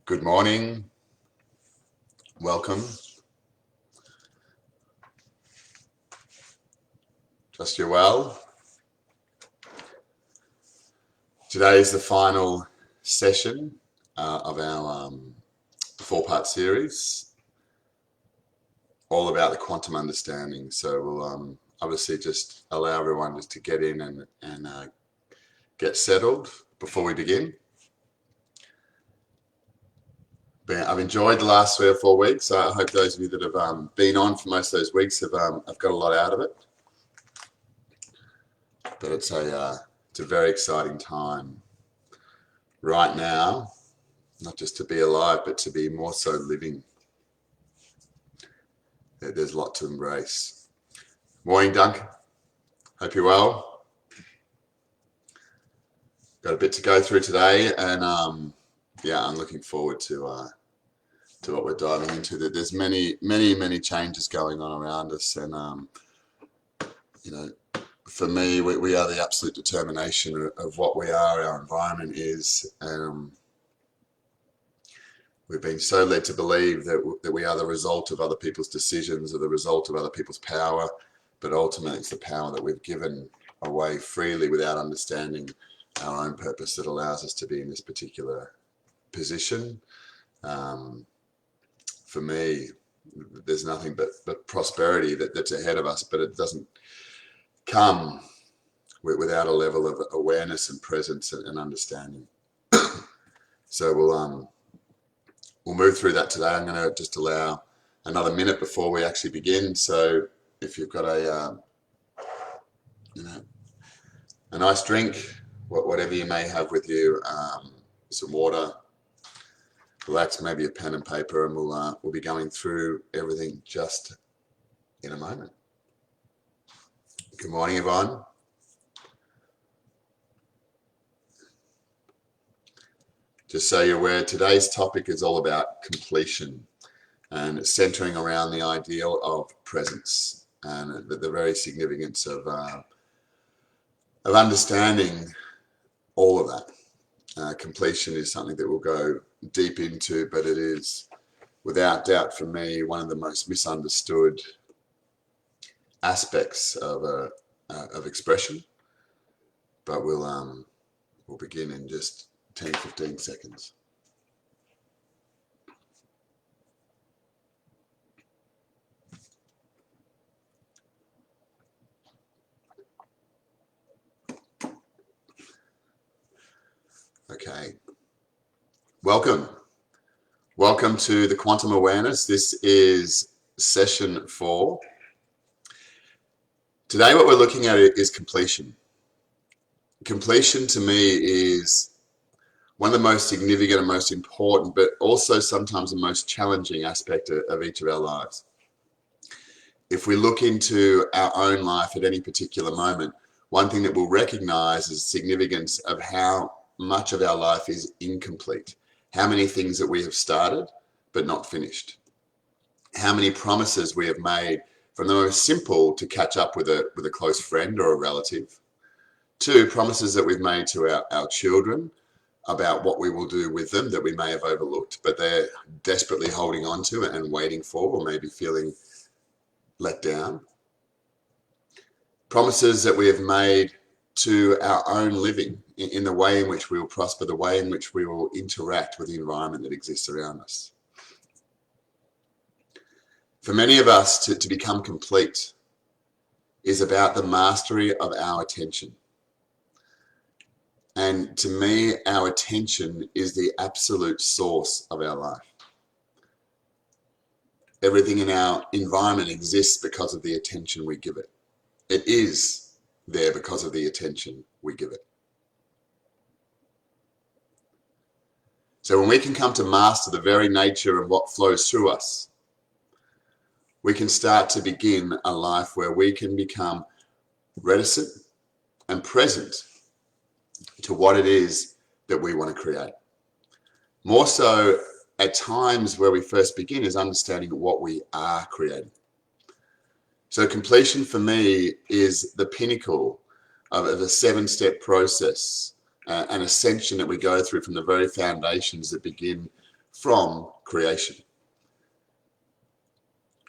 Good morning. Welcome. Trust you're well. Today is the final session of our four-part series, all about the quantum understanding. So we'll obviously just allow everyone just to get in and get settled before we begin. I've enjoyed the last 3 or 4 weeks. I hope those of you that have been on for most of those weeks have got a lot out of it. But it's a very exciting time right now, not just to be alive, but to be more so living. There's a lot to embrace. Morning, Duncan. Hope you're well. Got a bit to go through today, and yeah, I'm looking forward to what we're diving into. That there's many changes going on around us, and you know, for me, we are the absolute determination of what we are. Our environment is. We've been so led to believe that we are the result of other people's decisions, or the result of other people's power, but ultimately it's the power that we've given away freely without understanding our own purpose that allows us to be in this particular position. For me, there's nothing but prosperity that's ahead of us, but it doesn't come without a level of awareness and presence and understanding. So we'll move through that today. I'm going to just allow another minute before we actually begin. So if you've got a nice drink, whatever you may have with you, some water, relax, maybe a pen and paper, and we'll be going through everything just in a moment. Good morning, everyone. Just so you're aware, today's topic is all about completion, and it's centering around the ideal of presence and the very significance of understanding all of that. Completion is something that we'll go deep into, but it is, without doubt, for me, one of the most misunderstood aspects of expression. But we'll begin in just 10-15 seconds. Okay. Welcome to the Quantum Awareness. This is session 4. Today what we're looking at is completion. Completion to me is one of the most significant and most important, but also sometimes the most challenging aspect of each of our lives. If we look into our own life at any particular moment, one thing that we'll recognize is the significance of how much of our life is incomplete. How many things that we have started but not finished. How many promises we have made, from the most simple to catch up with a close friend or a relative, to promises that we've made to our children about what we will do with them that we may have overlooked, but they're desperately holding on to and waiting for, or maybe feeling let down. Promises that we have made to our own living, in the way in which we will prosper, the way in which we will interact with the environment that exists around us. For many of us, to become complete is about the mastery of our attention. And to me, our attention is the absolute source of our life. Everything in our environment exists because of the attention we give it. It is there because of the attention we give it. So when we can come to master the very nature of what flows through us, we can start to begin a life where we can become reticent and present to what it is that we want to create. More so at times where we first begin is understanding what we are creating. So completion for me is the pinnacle of a 7-step process, an ascension that we go through from the very foundations that begin from creation.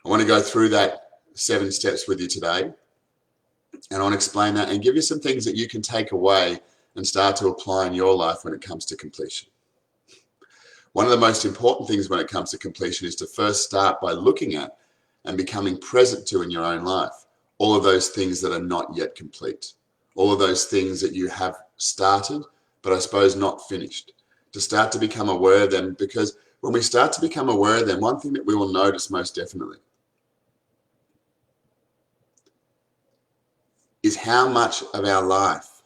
I want to go through that 7 steps with you today, and I want to explain that and give you some things that you can take away and start to apply in your life when it comes to completion. One of the most important things when it comes to completion is to first start by looking at and becoming present to in your own life all of those things that are not yet complete, all of those things that you have started, but I suppose not finished, to start to become aware of them, because when we start to become aware of them, one thing that we will notice most definitely is how much of our life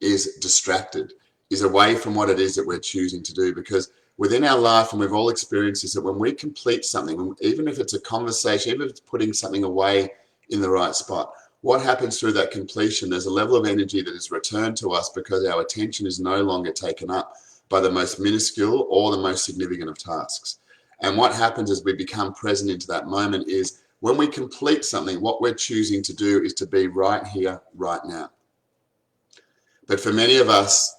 is distracted, is away from what it is that we're choosing to do. Because within our life, and we've all experienced this, that when we complete something, even if it's a conversation, even if it's putting something away in the right spot, what happens through that completion? There's a level of energy that is returned to us because our attention is no longer taken up by the most minuscule or the most significant of tasks. And what happens as we become present into that moment is when we complete something, what we're choosing to do is to be right here, right now. But for many of us,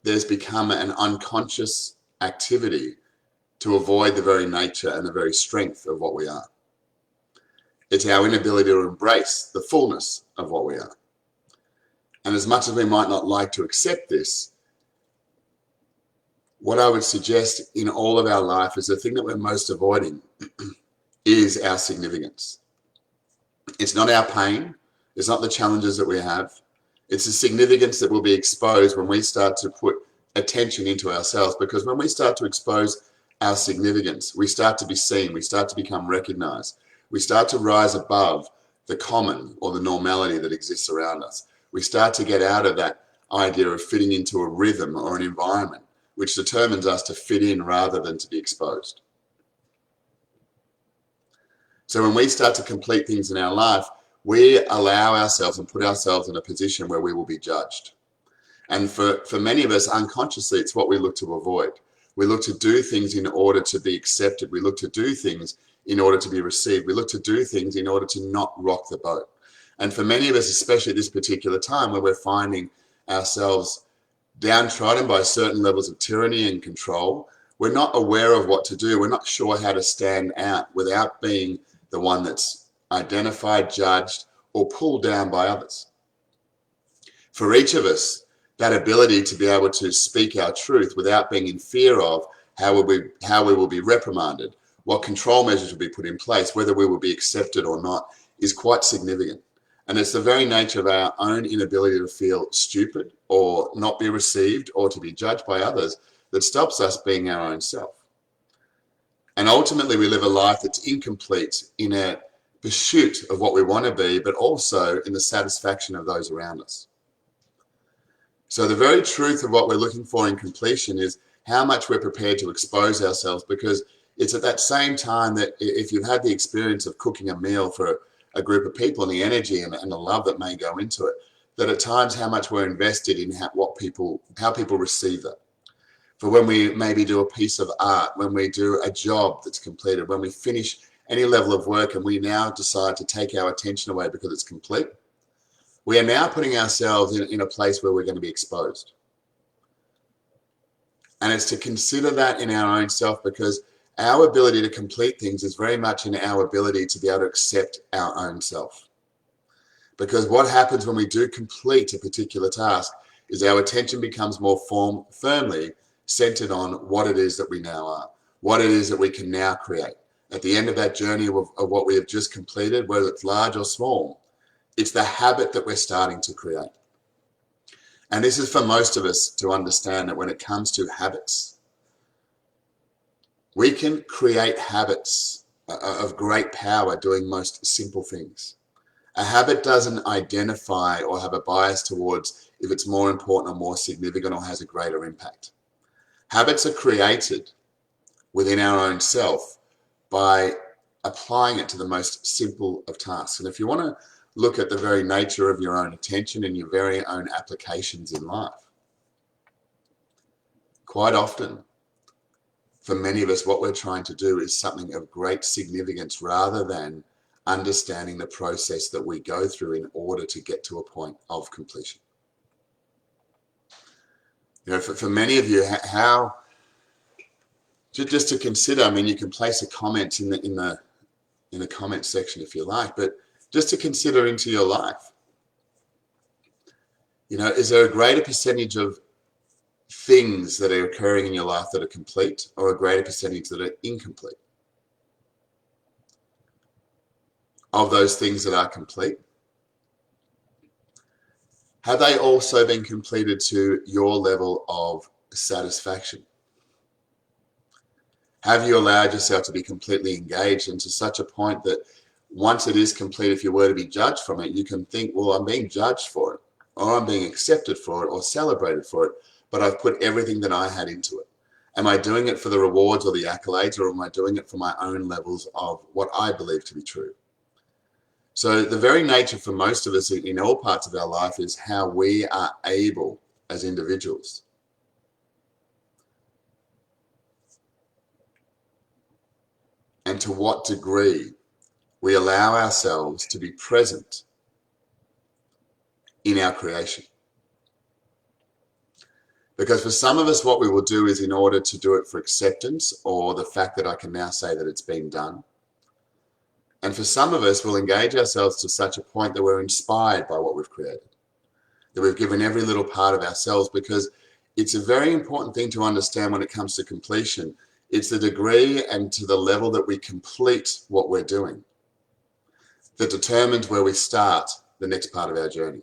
there's become an unconscious activity to avoid the very nature and the very strength of what we are. It's our inability to embrace the fullness of what we are. And as much as we might not like to accept this, what I would suggest in all of our life is the thing that we're most avoiding is our significance. It's not our pain. It's not the challenges that we have. It's the significance that will be exposed when we start to put attention into ourselves. Because when we start to expose our significance, we start to be seen. We start to become recognized. We start to rise above the common or the normality that exists around us. We start to get out of that idea of fitting into a rhythm or an environment, which determines us to fit in rather than to be exposed. So when we start to complete things in our life, we allow ourselves and put ourselves in a position where we will be judged. And for many of us, unconsciously, it's what we look to avoid. We look to do things in order to be accepted. We look to do things in order to be received. We look to do things in order to not rock the boat. And for many of us, especially at this particular time where we're finding ourselves downtrodden by certain levels of tyranny and control, we're not aware of what to do. We're not sure how to stand out without being the one that's identified, judged, or pulled down by others. For each of us, that ability to be able to speak our truth without being in fear of how we will be reprimanded, what control measures will be put in place, whether we will be accepted or not, is quite significant. And it's the very nature of our own inability to feel stupid or not be received or to be judged by others that stops us being our own self. And ultimately, we live a life that's incomplete in a pursuit of what we want to be, but also in the satisfaction of those around us. So the very truth of what we're looking for in completion is how much we're prepared to expose ourselves, because it's at that same time that if you've had the experience of cooking a meal for a group of people and the energy and the love that may go into it, that at times how much we're invested in how people receive it. For when we maybe do a piece of art, when we do a job that's completed, when we finish any level of work and we now decide to take our attention away because it's complete, we are now putting ourselves in a place where we're going to be exposed. And it's to consider that in our own self, because our ability to complete things is very much in our ability to be able to accept our own self. Because what happens when we do complete a particular task is our attention becomes more firmly centered on what it is that we now are, what it is that we can now create. At the end of that journey of what we have just completed, whether it's large or small, it's the habit that we're starting to create. And this is for most of us to understand that when it comes to habits, we can create habits of great power doing most simple things. A habit doesn't identify or have a bias towards if it's more important or more significant or has a greater impact. Habits are created within our own self by applying it to the most simple of tasks. And if you want to look at the very nature of your own attention and your very own applications in life, quite often, for many of us, what we're trying to do is something of great significance rather than understanding the process that we go through in order to get to a point of completion. You know, for many of you, how just to consider, I mean, you can place a comment in the comment section if you like, but just to consider into your life. You know, is there a greater percentage of things that are occurring in your life that are complete, or a greater percentage that are incomplete? Of those things that are complete, have they also been completed to your level of satisfaction? Have you allowed yourself to be completely engaged, and to such a point that once it is complete, if you were to be judged from it, you can think, well, I'm being judged for it, or I'm being accepted for it, or celebrated for it, but I've put everything that I had into it. Am I doing it for the rewards or the accolades, or am I doing it for my own levels of what I believe to be true? So the very nature for most of us in all parts of our life is how we are able as individuals and to what degree we allow ourselves to be present in our creation. Because for some of us, what we will do is, in order to do it for acceptance or the fact that I can now say that it's been done. And for some of us, we'll engage ourselves to such a point that we're inspired by what we've created, that we've given every little part of ourselves, because it's a very important thing to understand when it comes to completion. It's the degree and to the level that we complete what we're doing that determines where we start the next part of our journey,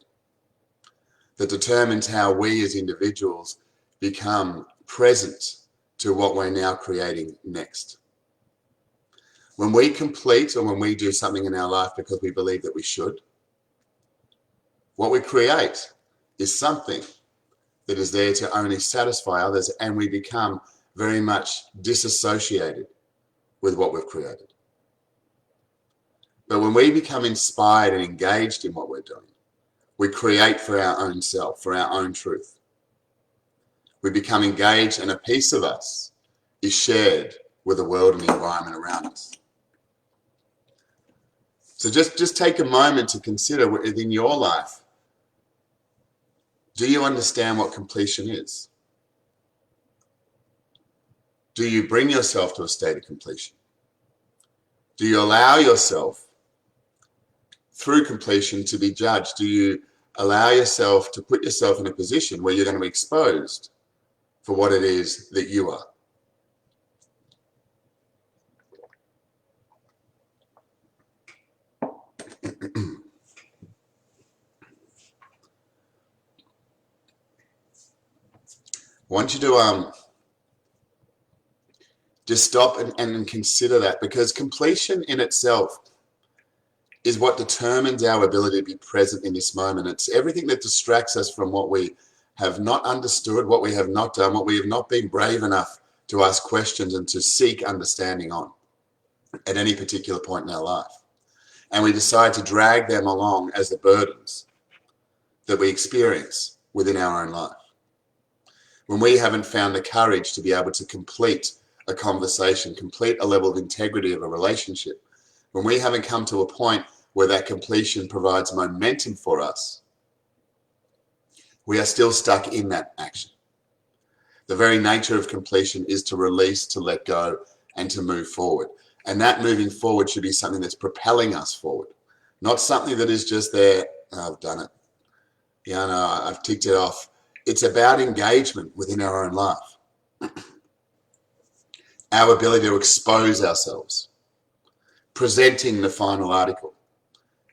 that determines how we as individuals become present to what we're now creating next. When we complete, or when we do something in our life because we believe that we should, what we create is something that is there to only satisfy others, and we become very much disassociated with what we've created. But when we become inspired and engaged in what we're doing, we create for our own self, for our own truth. We become engaged, and a piece of us is shared with the world and the environment around us. So just take a moment to consider within your life, do you understand what completion is? Do you bring yourself to a state of completion? Do you allow yourself through completion to be judged? Do you allow yourself to put yourself in a position where you're going to be exposed for what it is that you are? I want you to just stop and consider that, because completion in itself is what determines our ability to be present in this moment. It's everything that distracts us from what we have not understood, what we have not done, what we have not been brave enough to ask questions and to seek understanding on at any particular point in our life. And we decide to drag them along as the burdens that we experience within our own life. When we haven't found the courage to be able to complete a conversation, complete a level of integrity of a relationship, when we haven't come to a point where that completion provides momentum for us, we are still stuck in that action. The very nature of completion is to release, to let go, and to move forward. And that moving forward should be something that's propelling us forward, not something that is just there, oh, I've done it. Yeah, no, I've ticked it off. It's about engagement within our own life. Our ability to expose ourselves, presenting the final article.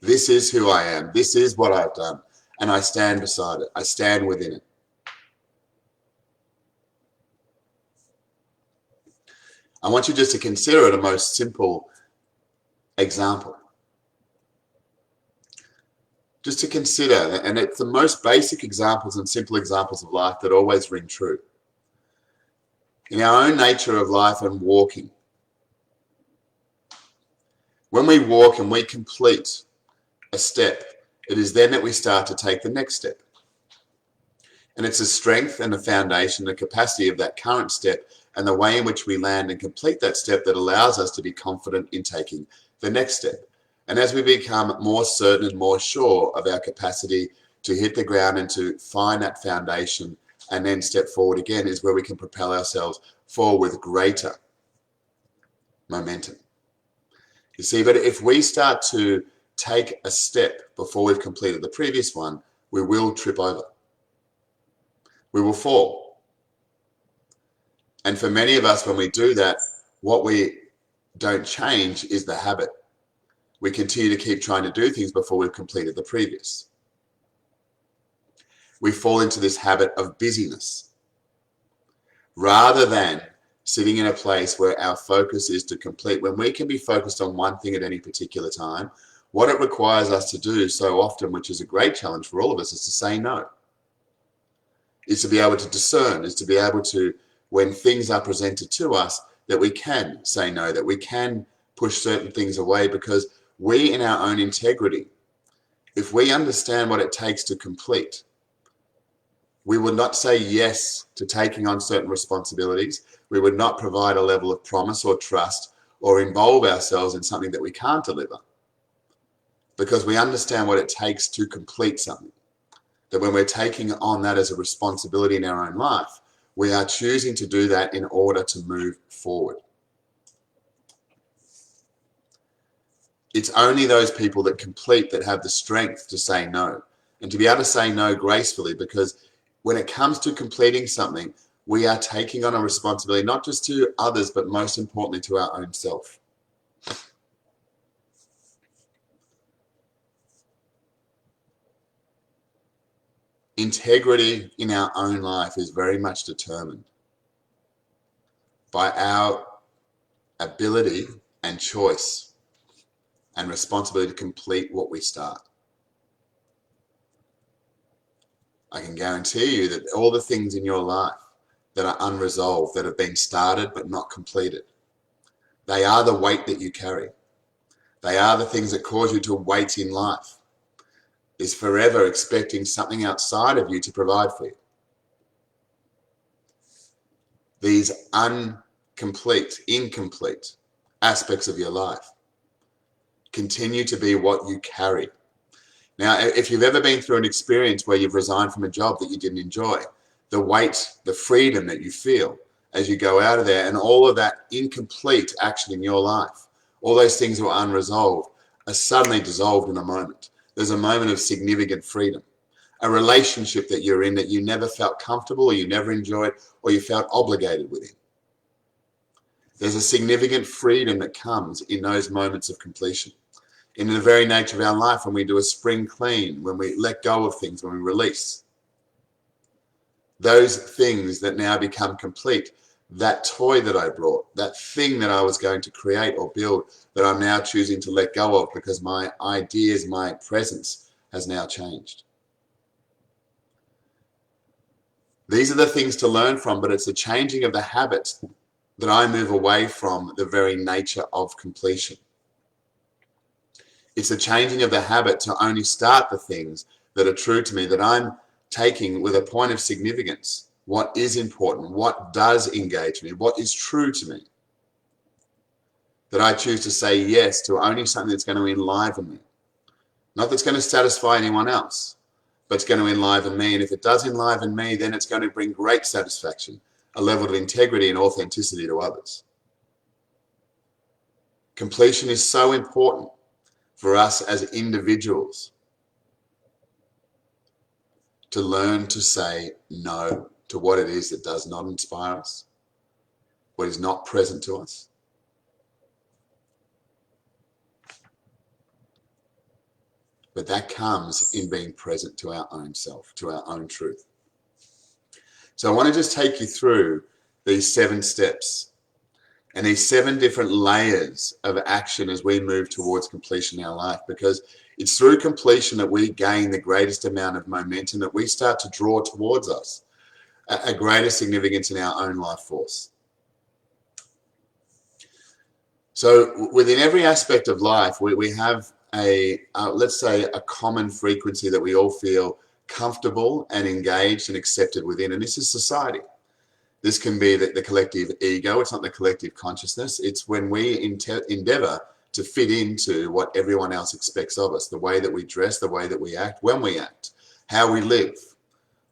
This is who I am. This is what I've done. And I stand beside it. I stand within it. I want you just to consider it a most simple example. Just to consider, and it's the most basic examples and simple examples of life that always ring true. In our own nature of life and walking, when we walk and we complete a step, it is then that we start to take the next step. And it's the strength and the foundation, the capacity of that current step and the way in which we land and complete that step that allows us to be confident in taking the next step. And as we become more certain and more sure of our capacity to hit the ground and to find that foundation and then step forward again, is where we can propel ourselves forward with greater momentum. You see, but if we start to take a step before we've completed the previous one, we will trip over. We will fall. And for many of us, when we do that, what we don't change is the habit. We continue to keep trying to do things before we've completed the previous. We fall into this habit of busyness rather than sitting in a place where our focus is to complete. When we can be focused on one thing at any particular time, what it requires us to do so often, which is a great challenge for all of us, is to say no. Is to be able to discern, is to be able to, when things are presented to us, that we can say no, that we can push certain things away, because we, in our own integrity, if we understand what it takes to complete, we would not say yes to taking on certain responsibilities. We would not provide a level of promise or trust or involve ourselves in something that we can't deliver, because we understand what it takes to complete something. That when we're taking on that as a responsibility in our own life, we are choosing to do that in order to move forward. It's only those people that complete that have the strength to say no, and to be able to say no gracefully, because when it comes to completing something, we are taking on a responsibility, not just to others, but most importantly to our own self. Integrity in our own life is very much determined by our ability and choice and responsibility to complete what we start. I can guarantee you that all the things in your life that are unresolved, that have been started but not completed, they are the weight that you carry. They are the things that cause you to wait in life, is forever expecting something outside of you to provide for you. These incomplete aspects of your life continue to be what you carry. Now, if you've ever been through an experience where you've resigned from a job that you didn't enjoy, the weight, the freedom that you feel as you go out of there, and all of that incomplete action in your life, all those things that were unresolved, are suddenly dissolved in a moment. There's a moment of significant freedom. A relationship that you're in that you never felt comfortable, or you never enjoyed, or you felt obligated within. There's a significant freedom that comes in those moments of completion. In the very nature of our life, when we do a spring clean, when we let go of things, when we release, those things that now become complete, that toy that I brought, that thing that I was going to create or build, that I'm now choosing to let go of because my ideas, my presence has now changed. These are the things to learn from, but it's a changing of the habits that I move away from the very nature of completion. It's a changing of the habit to only start the things that are true to me, that I'm taking with a point of significance. What is important? What does engage me? What is true to me? That I choose to say yes to only something that's going to enliven me. Not that's going to satisfy anyone else, but it's going to enliven me. And if it does enliven me, then it's going to bring great satisfaction, a level of integrity and authenticity to others. Completion is so important for us as individuals to learn to say no to what it is that does not inspire us, what is not present to us. But that comes in being present to our own self, to our own truth. So I want to just take you through these 7 steps and these 7 different layers of action as we move towards completion in our life, because it's through completion that we gain the greatest amount of momentum, that we start to draw towards us a greater significance in our own life force. So within every aspect of life, we have let's say a common frequency that we all feel comfortable and engaged and accepted within, and this is society. This can be the collective ego. It's not the collective consciousness. It's when we endeavor to fit into what everyone else expects of us, the way that we dress, the way that we act, when we act, how we live,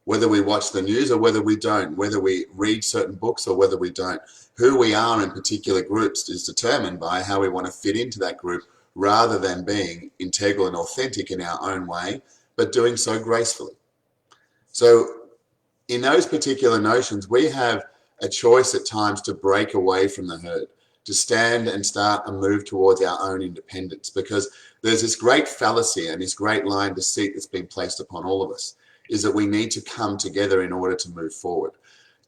whether we watch the news or whether we don't, whether we read certain books or whether we don't. Who we are in particular groups is determined by how we want to fit into that group, rather than being integral and authentic in our own way, but doing so gracefully. So in those particular notions, we have a choice at times to break away from the herd, to stand and start and move towards our own independence, because there's this great fallacy and this great line deceit that's been placed upon all of us, is that we need to come together in order to move forward.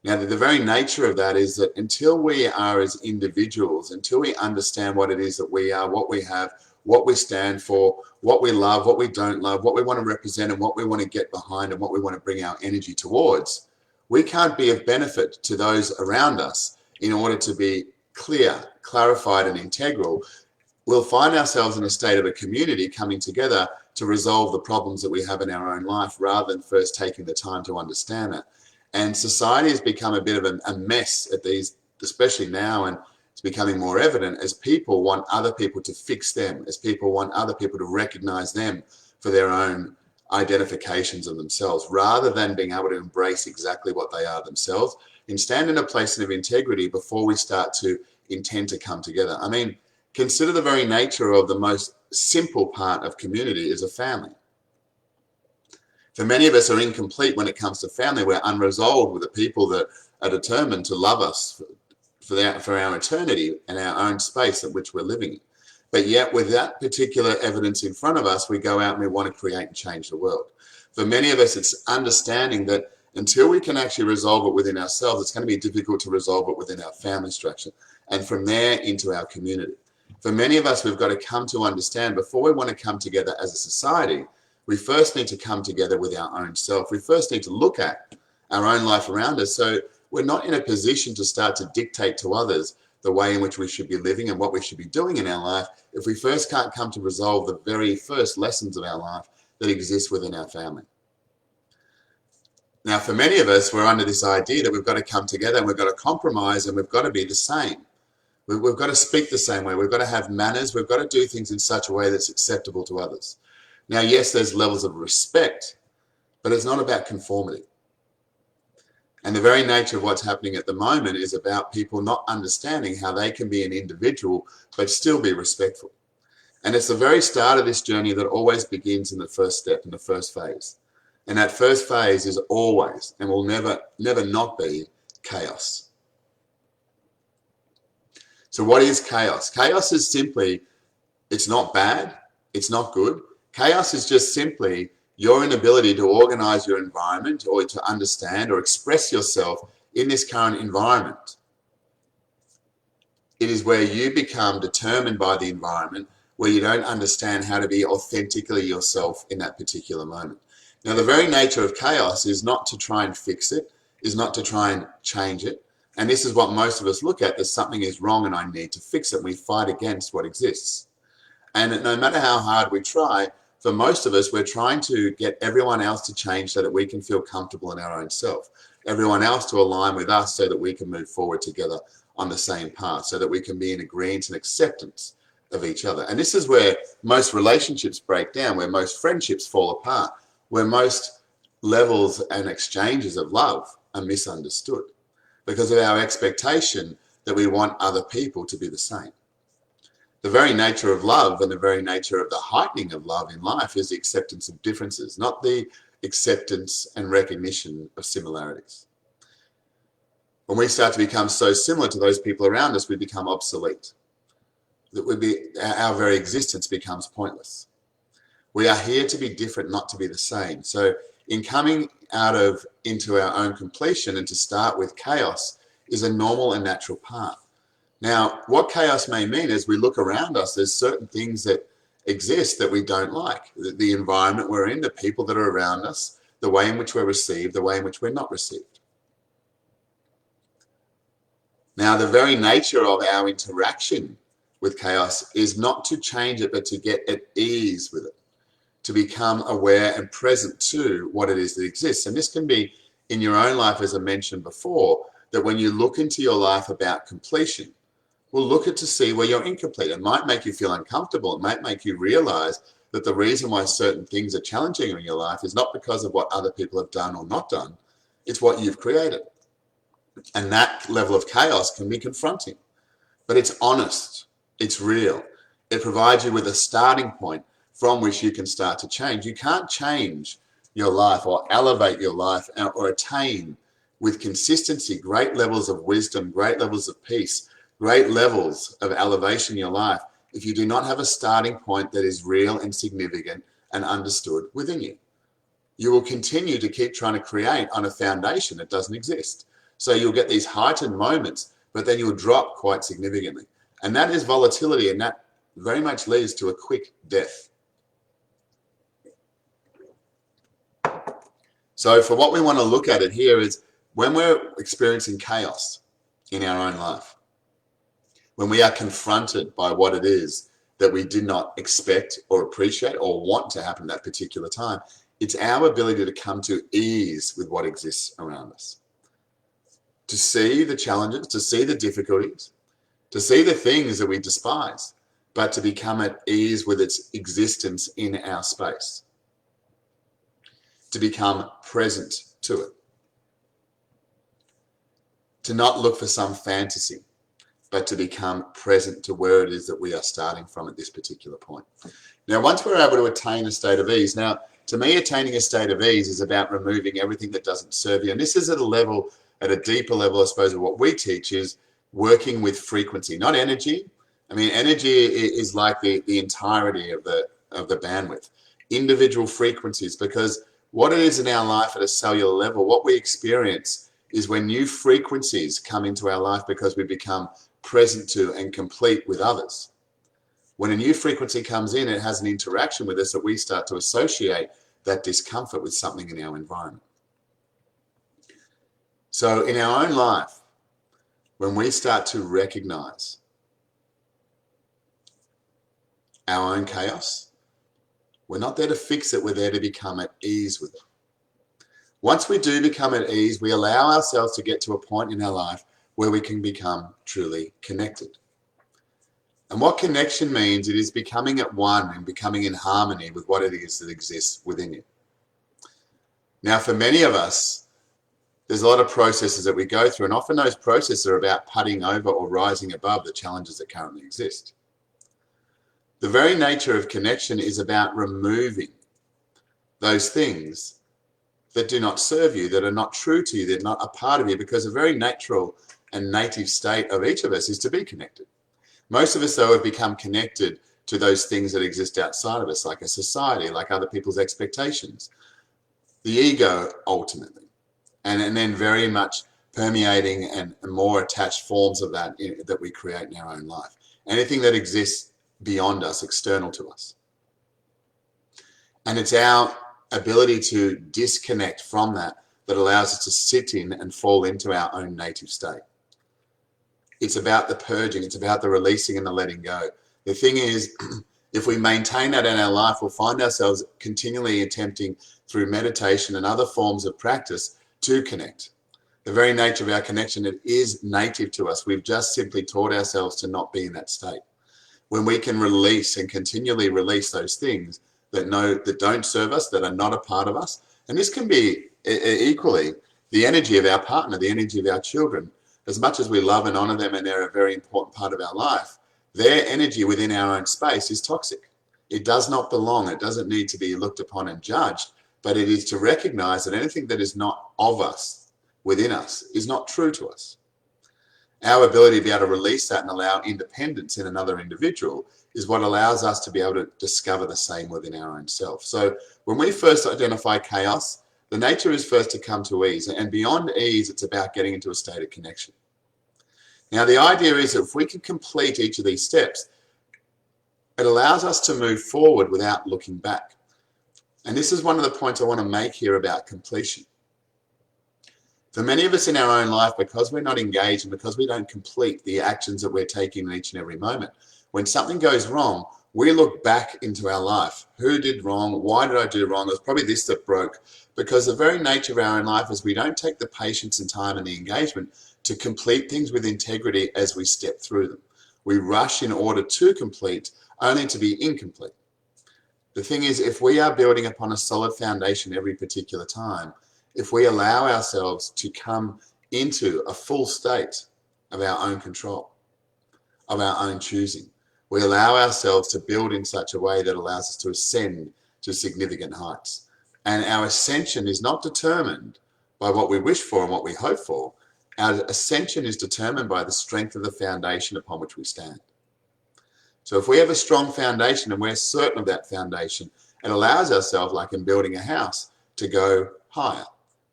Now, the very nature of that is that until we are as individuals, until we understand what it is that we are, what we have, what we stand for, what we love, what we don't love, what we want to represent and what we want to get behind and what we want to bring our energy towards, we can't be of benefit to those around us in order to be clear, clarified and integral. We'll find ourselves in a state of a community coming together to resolve the problems that we have in our own life, rather than first taking the time to understand it. And society has become a bit of a mess at these, especially now, and it's becoming more evident as people want other people to fix them, as people want other people to recognize them for their own identifications of themselves, rather than being able to embrace exactly what they are themselves and stand in a place of integrity before we start to intend to come together. I mean, consider the very nature of the most simple part of community is a family. For many of us are incomplete when it comes to family. We're unresolved with the people that are determined to love us for our eternity and our own space in which we're living in. But yet with that particular evidence in front of us, we go out and we want to create and change the world. For many of us, it's understanding that until we can actually resolve it within ourselves, it's going to be difficult to resolve it within our family structure, and from there into our community. For many of us, we've got to come to understand, before we want to come together as a society, we first need to come together with our own self. We first need to look at our own life around us, so we're not in a position to start to dictate to others the way in which we should be living and what we should be doing in our life if we first can't come to resolve the very first lessons of our life that exist within our family. Now, for many of us, we're under this idea that we've got to come together and we've got to compromise and we've got to be the same. We've got to speak the same way. We've got to have manners. We've got to do things in such a way that's acceptable to others. Now, yes, there's levels of respect, but it's not about conformity. And the very nature of what's happening at the moment is about people not understanding how they can be an individual but still be respectful. And it's the very start of this journey that always begins in the first step, in the first phase. And that first phase is always, and will never not be, chaos. So what is chaos? Chaos is simply, it's not bad, it's not good. Chaos is just simply your inability to organize your environment or to understand or express yourself in this current environment. It is where you become determined by the environment, where you don't understand how to be authentically yourself in that particular moment. Now, the very nature of chaos is not to try and fix it, is not to try and change it. And this is what most of us look at, that something is wrong and I need to fix it. And we fight against what exists. And no matter how hard we try, for most of us, we're trying to get everyone else to change so that we can feel comfortable in our own self. Everyone else to align with us so that we can move forward together on the same path, so that we can be in agreement and acceptance of each other. And this is where most relationships break down, where most friendships fall apart, where most levels and exchanges of love are misunderstood because of our expectation that we want other people to be the same. The very nature of love and the very nature of the heightening of love in life is the acceptance of differences, not the acceptance and recognition of similarities. When we start to become so similar to those people around us, we become obsolete. Our very existence becomes pointless. We are here to be different, not to be the same. So in coming into our own completion and to start with chaos is a normal and natural path. Now, what chaos may mean is we look around us, there's certain things that exist that we don't like. The environment we're in, the people that are around us, the way in which we're received, the way in which we're not received. Now, the very nature of our interaction with chaos is not to change it, but to get at ease with it, to become aware and present to what it is that exists. And this can be in your own life, as I mentioned before, that when you look into your life about completion, well, look at to see where you're incomplete. It might make you feel uncomfortable. It might make you realize that the reason why certain things are challenging in your life is not because of what other people have done or not done, it's what you've created. And that level of chaos can be confronting, but it's honest, it's real. It provides you with a starting point from which you can start to change. You can't change your life or elevate your life or attain with consistency great levels of wisdom, great levels of peace, great levels of elevation in your life if you do not have a starting point that is real and significant and understood within you. You will continue to keep trying to create on a foundation that doesn't exist. So you'll get these heightened moments, but then you'll drop quite significantly. And that is volatility, and that very much leads to a quick death. So for what we want to look at it here is when we're experiencing chaos in our own life, when we are confronted by what it is that we did not expect or appreciate or want to happen at that particular time, it's our ability to come to ease with what exists around us. To see the challenges, to see the difficulties, to see the things that we despise, but to become at ease with its existence in our space. To become present to it. To not look for some fantasy, but to become present to where it is that we are starting from at this particular point. Now, once we're able to attain a state of ease, now, to me, attaining a state of ease is about removing everything that doesn't serve you. And this is at a deeper level, I suppose, of what we teach is working with frequency, not energy. I mean, energy is like the entirety of the bandwidth. Individual frequencies, because what it is in our life at a cellular level, what we experience is when new frequencies come into our life because we become present to and complete with others. When a new frequency comes in, it has an interaction with us that we start to associate that discomfort with something in our environment. So in our own life, when we start to recognize our own chaos, we're not there to fix it, we're there to become at ease with it. Once we do become at ease, we allow ourselves to get to a point in our life where we can become truly connected. And what connection means, it is becoming at one and becoming in harmony with what it is that exists within you. Now, for many of us, there's a lot of processes that we go through, and often those processes are about putting over or rising above the challenges that currently exist. The very nature of connection is about removing those things that do not serve you, that are not true to you, that are not a part of you, because a very natural and native state of each of us is to be connected. Most of us, though, have become connected to those things that exist outside of us, like a society, like other people's expectations, the ego, ultimately, and then very much permeating and more attached forms of that that we create in our own life. Anything that exists beyond us, external to us. And it's our ability to disconnect from that that allows us to sit in and fall into our own native state. It's about the purging, it's about the releasing and the letting go. The thing is, if we maintain that in our life, we'll find ourselves continually attempting through meditation and other forms of practice to connect. The very nature of our connection, it is native to us. We've just simply taught ourselves to not be in that state. When we can release and continually release those things that don't serve us, that are not a part of us, and this can be equally the energy of our partner, the energy of our children. As much as we love and honor them and they're a very important part of our life, their energy within our own space is toxic. It does not belong. It doesn't need to be looked upon and judged, but it is to recognize that anything that is not of us, within us, is not true to us. Our ability to be able to release that and allow independence in another individual is what allows us to be able to discover the same within our own self. So when we first identify chaos, the nature is first to come to ease, and beyond ease, it's about getting into a state of connection. Now, the idea is that if we can complete each of these steps, it allows us to move forward without looking back. And this is one of the points I want to make here about completion. For many of us in our own life, because we're not engaged and because we don't complete the actions that we're taking in each and every moment, when something goes wrong, we look back into our life. Who did wrong? Why did I do wrong? It was probably this that broke. Because the very nature of our own life is we don't take the patience and time and the engagement to complete things with integrity as we step through them. We rush in order to complete, only to be incomplete. The thing is, if we are building upon a solid foundation every particular time, if we allow ourselves to come into a full state of our own control, of our own choosing, we allow ourselves to build in such a way that allows us to ascend to significant heights. And our ascension is not determined by what we wish for and what we hope for. Our ascension is determined by the strength of the foundation upon which we stand. So if we have a strong foundation and we're certain of that foundation, it allows ourselves, like in building a house, to go higher,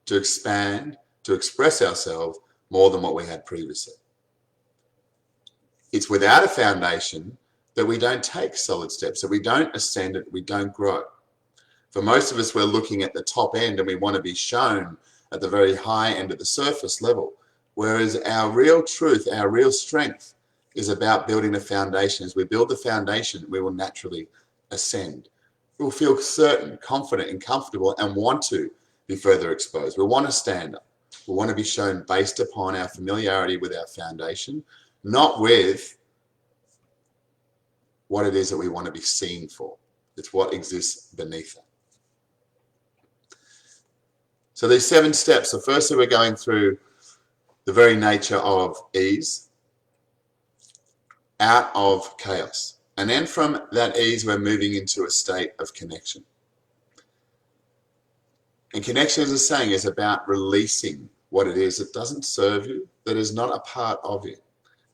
to expand, to express ourselves more than what we had previously. It's without a foundation that we don't take solid steps, that we don't ascend, that we don't grow. For most of us, we're looking at the top end and we want to be shown at the very high end of the surface level, whereas our real truth, our real strength is about building a foundation. As we build the foundation, we will naturally ascend. We'll feel certain, confident and comfortable and want to be further exposed. We want to stand up. We want to be shown based upon our familiarity with our foundation, not with what it is that we want to be seen for. It's what exists beneath it. So these 7 steps. So firstly, we're going through the very nature of ease, out of chaos. And then from that ease, we're moving into a state of connection. And connection, as I was saying, is about releasing what it is that doesn't serve you, that is not a part of you.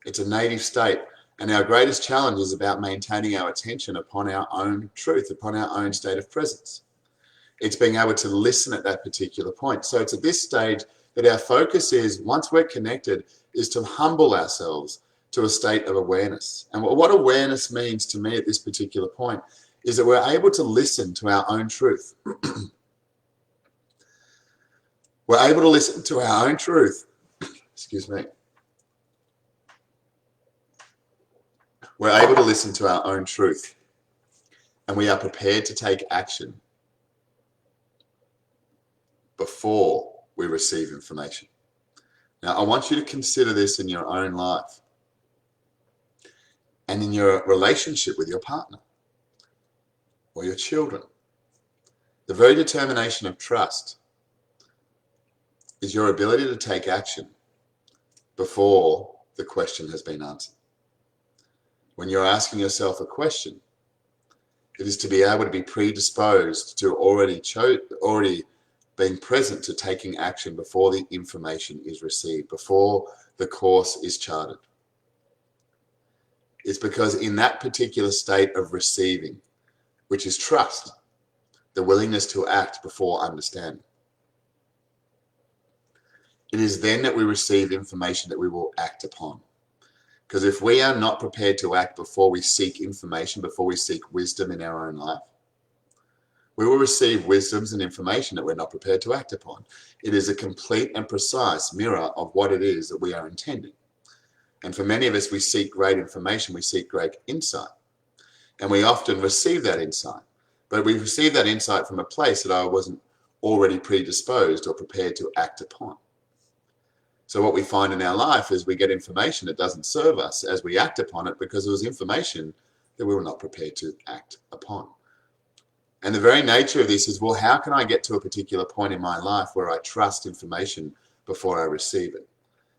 It's a native state. And our greatest challenge is about maintaining our attention upon our own truth, upon our own state of presence. It's being able to listen at that particular point. So it's at this stage that our focus is, once we're connected, is to humble ourselves to a state of awareness. And what awareness means to me at this particular point is that we're able to listen to our own truth. We're able to listen to our own truth. Excuse me. We're able to listen to our own truth, and we are prepared to take action before we receive information. Now, I want you to consider this in your own life and in your relationship with your partner or your children. The very determination of trust is your ability to take action before the question has been answered. When you're asking yourself a question, it is to be able to be predisposed to already being present to taking action before the information is received, before the course is charted. It's because in that particular state of receiving, which is trust, the willingness to act before understanding, it is then that we receive information that we will act upon. Because if we are not prepared to act before we seek information, before we seek wisdom in our own life, we will receive wisdoms and information that we're not prepared to act upon. It is a complete and precise mirror of what it is that we are intending. And for many of us, we seek great information, we seek great insight. And we often receive that insight. But we receive that insight from a place that I wasn't already predisposed or prepared to act upon. So what we find in our life is we get information that doesn't serve us as we act upon it, because it was information that we were not prepared to act upon. And the very nature of this is, well, how can I get to a particular point in my life where I trust information before I receive it?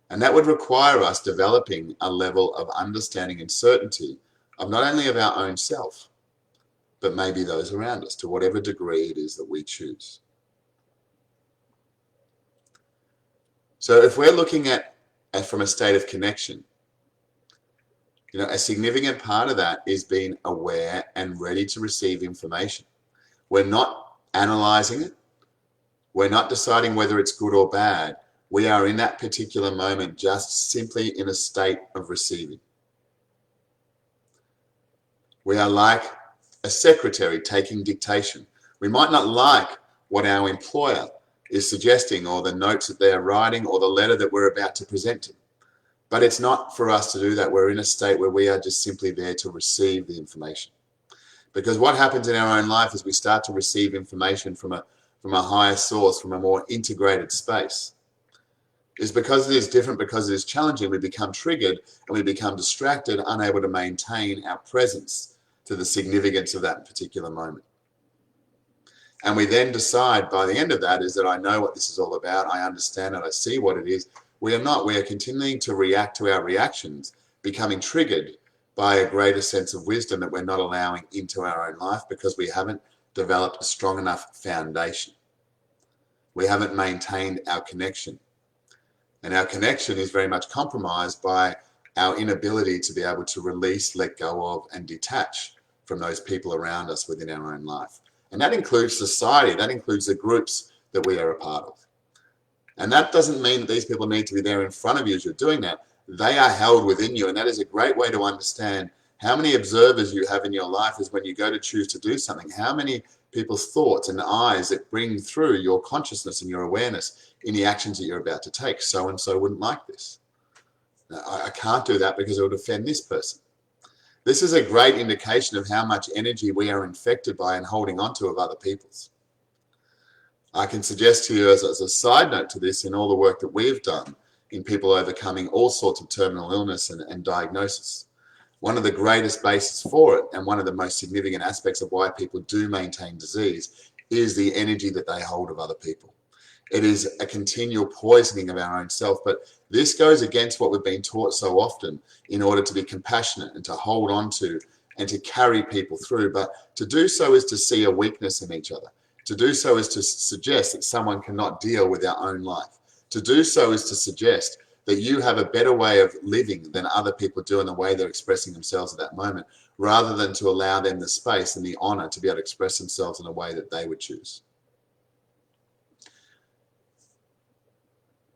And that would require us developing a level of understanding and certainty of not only of our own self, but maybe those around us, to whatever degree it is that we choose. So if we're looking at from a state of connection, a significant part of that is being aware and ready to receive information. We're not analyzing it. We're not deciding whether it's good or bad. We are in that particular moment just simply in a state of receiving. We are like a secretary taking dictation. We might not like what our employer is suggesting, or the notes that they are writing, or the letter that we're about to present to. But it's not for us to do that. We're in a state where we are just simply there to receive the information. Because what happens in our own life is we start to receive information from a higher source, from a more integrated space. Is because it is different, because it is challenging, we become triggered and we become distracted, unable to maintain our presence to the significance of that particular moment. And we then decide by the end of that is that I know what this is all about, I understand it, I see what it is. We are not. We are continuing to react to our reactions, becoming triggered by a greater sense of wisdom that we're not allowing into our own life because we haven't developed a strong enough foundation. We haven't maintained our connection. And our connection is very much compromised by our inability to be able to release, let go of, and detach from those people around us within our own life. And that includes society, that includes the groups that we are a part of. And that doesn't mean that these people need to be there in front of you as you're doing that. They are held within you. And that is a great way to understand how many observers you have in your life is when you go to choose to do something, how many people's thoughts and eyes that bring through your consciousness and your awareness in the actions that you're about to take. So-and-so wouldn't like this. I can't do that because it would offend this person. This is a great indication of how much energy we are infected by and holding onto of other people's. I can suggest to you as a side note to this, in all the work that we've done in people overcoming all sorts of terminal illness and diagnosis, one of the greatest bases for it and one of the most significant aspects of why people do maintain disease is the energy that they hold of other people. It is a continual poisoning of our own self, but this goes against what we've been taught so often in order to be compassionate and to hold on to and to carry people through. But to do so is to see a weakness in each other. To do so is to suggest that someone cannot deal with their own life. To do so is to suggest that you have a better way of living than other people do in the way they're expressing themselves at that moment, rather than to allow them the space and the honor to be able to express themselves in a way that they would choose.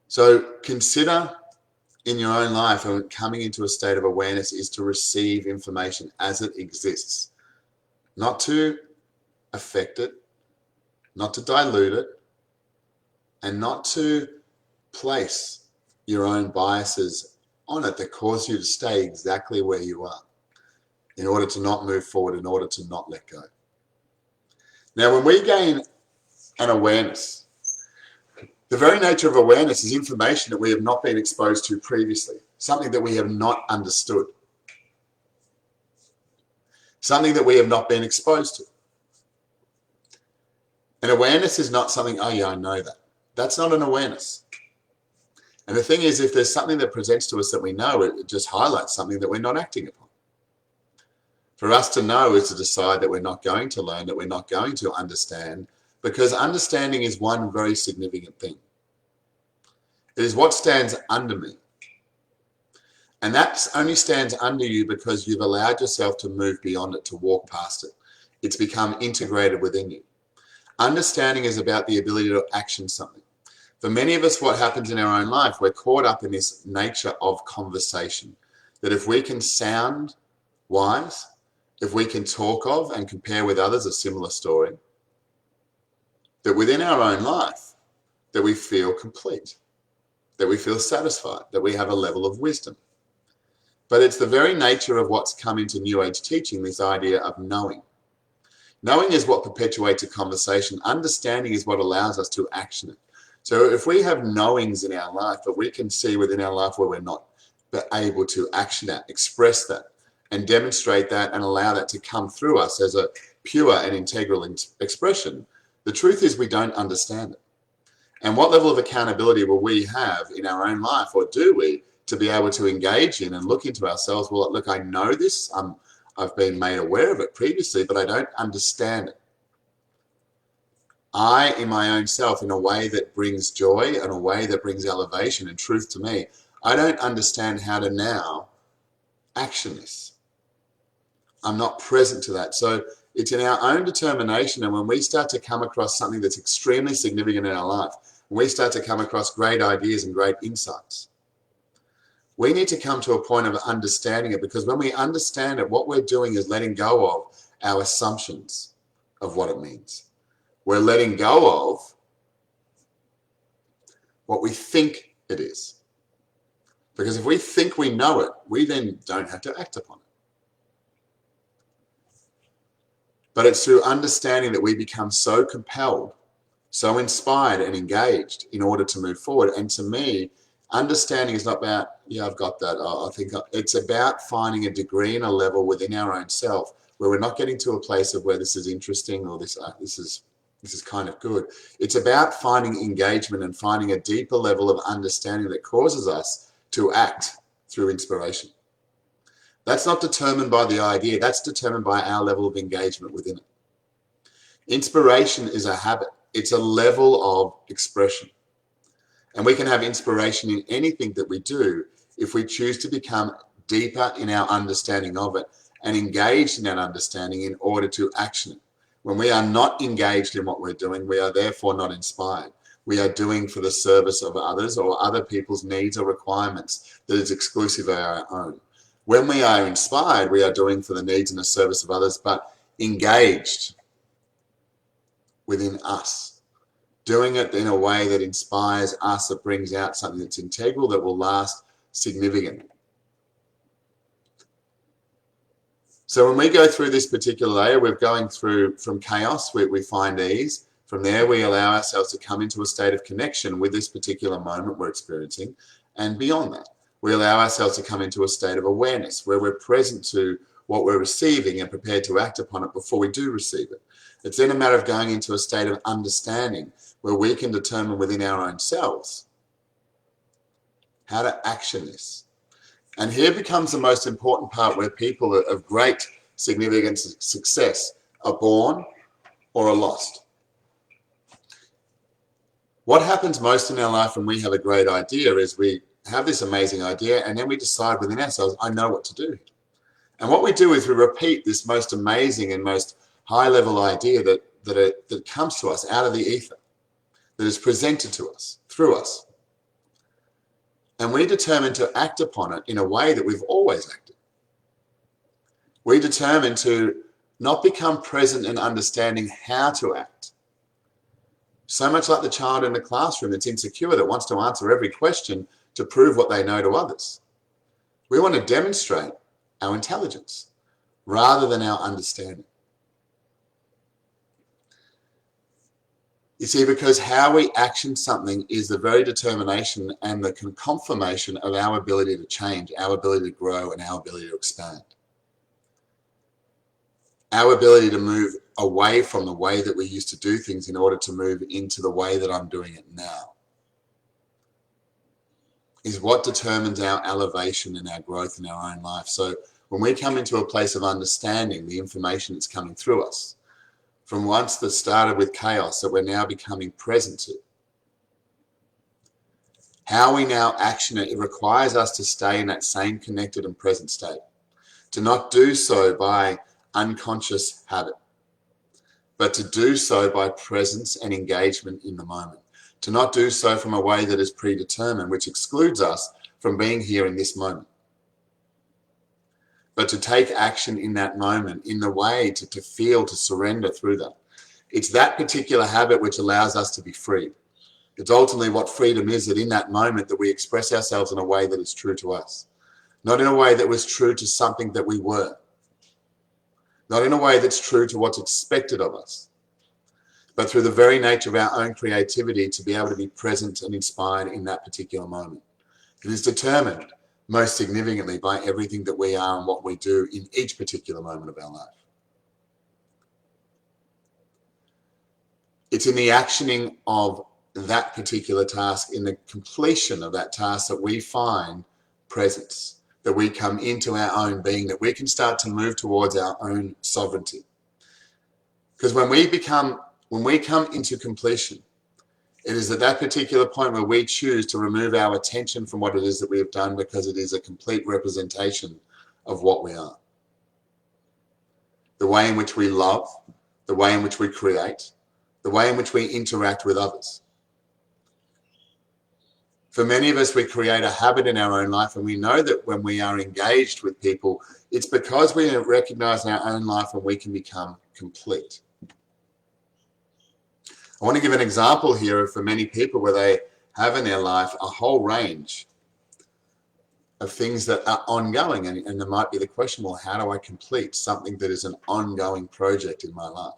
So consider in your own life, and coming into a state of awareness is to receive information as it exists, not to affect it, not to dilute it, and not to place your own biases on it that cause you to stay exactly where you are in order to not move forward, in order to not let go. Now, when we gain an awareness, the very nature of awareness is information that we have not been exposed to previously, something that we have not understood, something that we have not been exposed to. An awareness is not something, oh yeah, I know that. That's not an awareness. And the thing is, if there's something that presents to us that we know, it just highlights something that we're not acting upon. For us to know is to decide that we're not going to learn, that we're not going to understand, because understanding is one very significant thing. It is what stands under me. And that only stands under you because you've allowed yourself to move beyond it, to walk past it. It's become integrated within you. Understanding is about the ability to action something. For many of us, what happens in our own life, we're caught up in this nature of conversation. That if we can sound wise, if we can talk of and compare with others a similar story, that within our own life, that we feel complete, that we feel satisfied, that we have a level of wisdom. But it's the very nature of what's come into New Age teaching, this idea of knowing. Knowing is what perpetuates a conversation. Understanding is what allows us to action it. So if we have knowings in our life, but we can see within our life where we're not able to action that, express that, and demonstrate that and allow that to come through us as a pure and integral expression, the truth is we don't understand it. And what level of accountability will we have in our own life, or do we, to be able to engage in and look into ourselves? Well, look, I know this. I've been made aware of it previously, but I don't understand it. I, in my own self, in a way that brings joy and a way that brings elevation and truth to me, I don't understand how to now action this. I'm not present to that. So it's in our own determination, and when we start to come across something that's extremely significant in our life, when we start to come across great ideas and great insights, we need to come to a point of understanding it, because when we understand it, what we're doing is letting go of our assumptions of what it means. We're letting go of what we think it is. Because if we think we know it, we then don't have to act upon it. But it's through understanding that we become so compelled, so inspired and engaged in order to move forward. And to me, understanding is not about, yeah, I've got that. I think it's about finding a degree and a level within our own self where we're not getting to a place of where this is interesting or this is This is kind of good. It's about finding engagement and finding a deeper level of understanding that causes us to act through inspiration. That's not determined by the idea. That's determined by our level of engagement within it. Inspiration is a habit. It's a level of expression. And we can have inspiration in anything that we do if we choose to become deeper in our understanding of it and engaged in that understanding in order to action it. When we are not engaged in what we're doing, we are therefore not inspired. We are doing for the service of others or other people's needs or requirements that is exclusive of our own. When we are inspired, we are doing for the needs and the service of others, but engaged within us, doing it in a way that inspires us, that brings out something that's integral, that will last significantly. So when we go through this particular layer, we're going through from chaos, we find ease. From there, we allow ourselves to come into a state of connection with this particular moment we're experiencing. And beyond that, we allow ourselves to come into a state of awareness where we're present to what we're receiving and prepared to act upon it before we do receive it. It's then a matter of going into a state of understanding where we can determine within our own selves how to action this. And here becomes the most important part, where people of great significance and success are born or are lost. What happens most in our life when we have a great idea is we have this amazing idea and then we decide within ourselves, I know what to do. And what we do is we repeat this most amazing and most high-level idea that comes to us out of the ether, that is presented to us, through us. And we determine to act upon it in a way that we've always acted. We determine to not become present and understanding how to act. So much like the child in the classroom that's insecure, that wants to answer every question to prove what they know to others. We want to demonstrate our intelligence rather than our understanding. You see, because how we action something is the very determination and the confirmation of our ability to change, our ability to grow, and our ability to expand. Our ability to move away from the way that we used to do things in order to move into the way that I'm doing it now is what determines our elevation and our growth in our own life. So when we come into a place of understanding the information that's coming through us, from once that started with chaos that we're now becoming present to, how we now action it, it requires us to stay in that same connected and present state, to not do so by unconscious habit, but to do so by presence and engagement in the moment, to not do so from a way that is predetermined, which excludes us from being here in this moment, but to take action in that moment, in the way to feel, to surrender through that. It's that particular habit which allows us to be free. It's ultimately what freedom is, that in that moment that we express ourselves in a way that is true to us, not in a way that was true to something that we were, not in a way that's true to what's expected of us, but through the very nature of our own creativity to be able to be present and inspired in that particular moment. It is determined most significantly by everything that we are and what we do in each particular moment of our life. It's in the actioning of that particular task, in the completion of that task, that we find presence, that we come into our own being, that we can start to move towards our own sovereignty. Because when we come into completion, it is at that particular point where we choose to remove our attention from what it is that we have done, because it is a complete representation of what we are. The way in which we love, the way in which we create, the way in which we interact with others. For many of us, we create a habit in our own life, and we know that when we are engaged with people, it's because we recognize in our own life and we can become complete. I want to give an example here for many people where they have in their life a whole range of things that are ongoing. And there might be the question, well, how do I complete something that is an ongoing project in my life?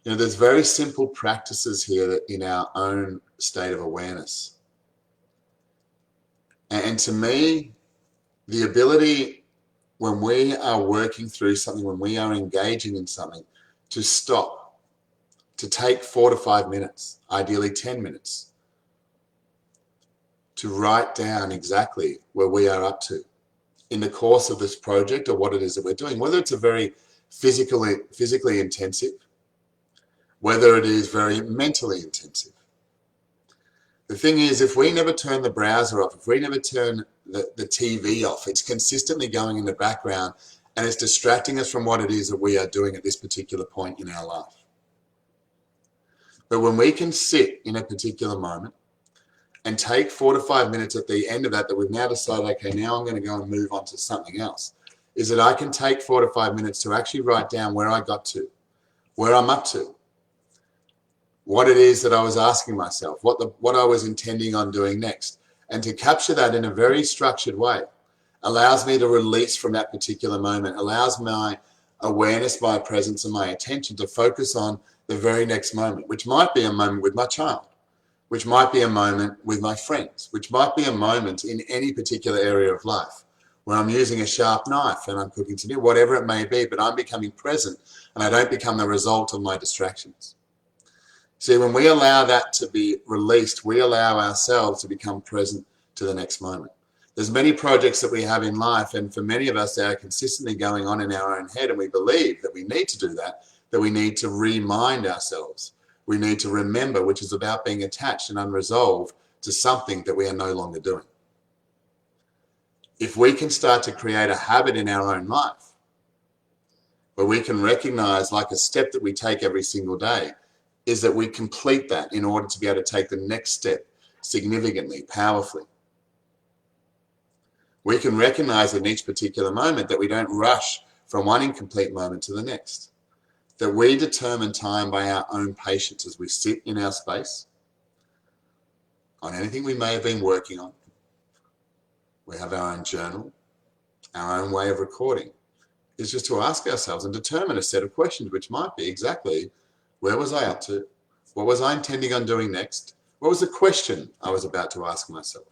You know, there's very simple practices here that in our own state of awareness. And to me, the ability when we are working through something, when we are engaging in something, to stop, to take 4 to 5 minutes, ideally 10 minutes, to write down exactly where we are up to in the course of this project or what it is that we're doing, whether it's a very physically intensive, whether it is very mentally intensive. The thing is, if we never turn the browser off, if we never turn the TV off, it's consistently going in the background and it's distracting us from what it is that we are doing at this particular point in our life. But when we can sit in a particular moment and take 4 to 5 minutes at the end of that we've now decided, okay, now I'm going to go and move on to something else, is that I can take 4 to 5 minutes to actually write down where I got to, where I'm up to, what it is that I was asking myself, what I was intending on doing next. And to capture that in a very structured way allows me to release from that particular moment, allows my awareness, my presence, and my attention to focus on the very next moment, which might be a moment with my child, which might be a moment with my friends, which might be a moment in any particular area of life where I'm using a sharp knife and I'm cooking to dinner, whatever it may be, but I'm becoming present and I don't become the result of my distractions. See, when we allow that to be released, we allow ourselves to become present to the next moment. There's many projects that we have in life, and for many of us, they are consistently going on in our own head, and we believe that we need to do that we need to remind ourselves. We need to remember, which is about being attached and unresolved to something that we are no longer doing. If we can start to create a habit in our own life, where we can recognize, like a step that we take every single day, is that we complete that in order to be able to take the next step significantly, powerfully. We can recognize in each particular moment that we don't rush from one incomplete moment to the next, that we determine time by our own patience as we sit in our space on anything we may have been working on. We have our own journal, our own way of recording. It's just to ask ourselves and determine a set of questions, which might be exactly, where was I up to? What was I intending on doing next? What was the question I was about to ask myself?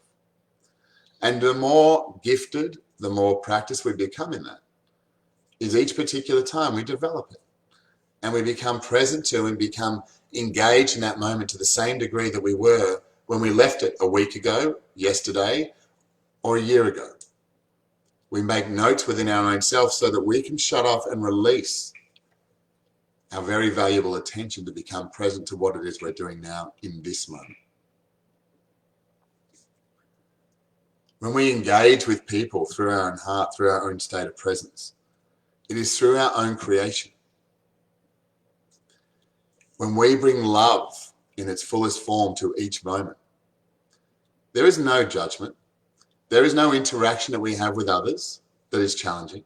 And the more gifted, the more practice we become in that, is each particular time we develop it. And we become present to and become engaged in that moment to the same degree that we were when we left it a week ago, yesterday, or a year ago. We make notes within our own self so that we can shut off and release our very valuable attention to become present to what it is we're doing now in this moment. When we engage with people through our own heart, through our own state of presence, it is through our own creation. When we bring love in its fullest form to each moment, there is no judgment. There is no interaction that we have with others that is challenging.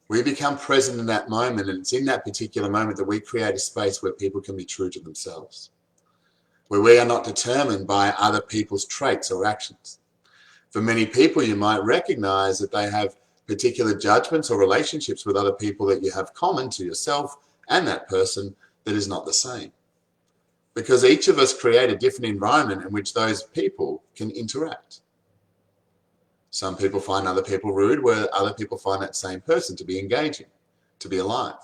We become present in that moment, and it's in that particular moment that we create a space where people can be true to themselves, where we are not determined by other people's traits or actions. For many people, you might recognize that they have particular judgments or relationships with other people that you have common to yourself and that person that is not the same. Because each of us create a different environment in which those people can interact. Some people find other people rude, where other people find that same person to be engaging, to be alive.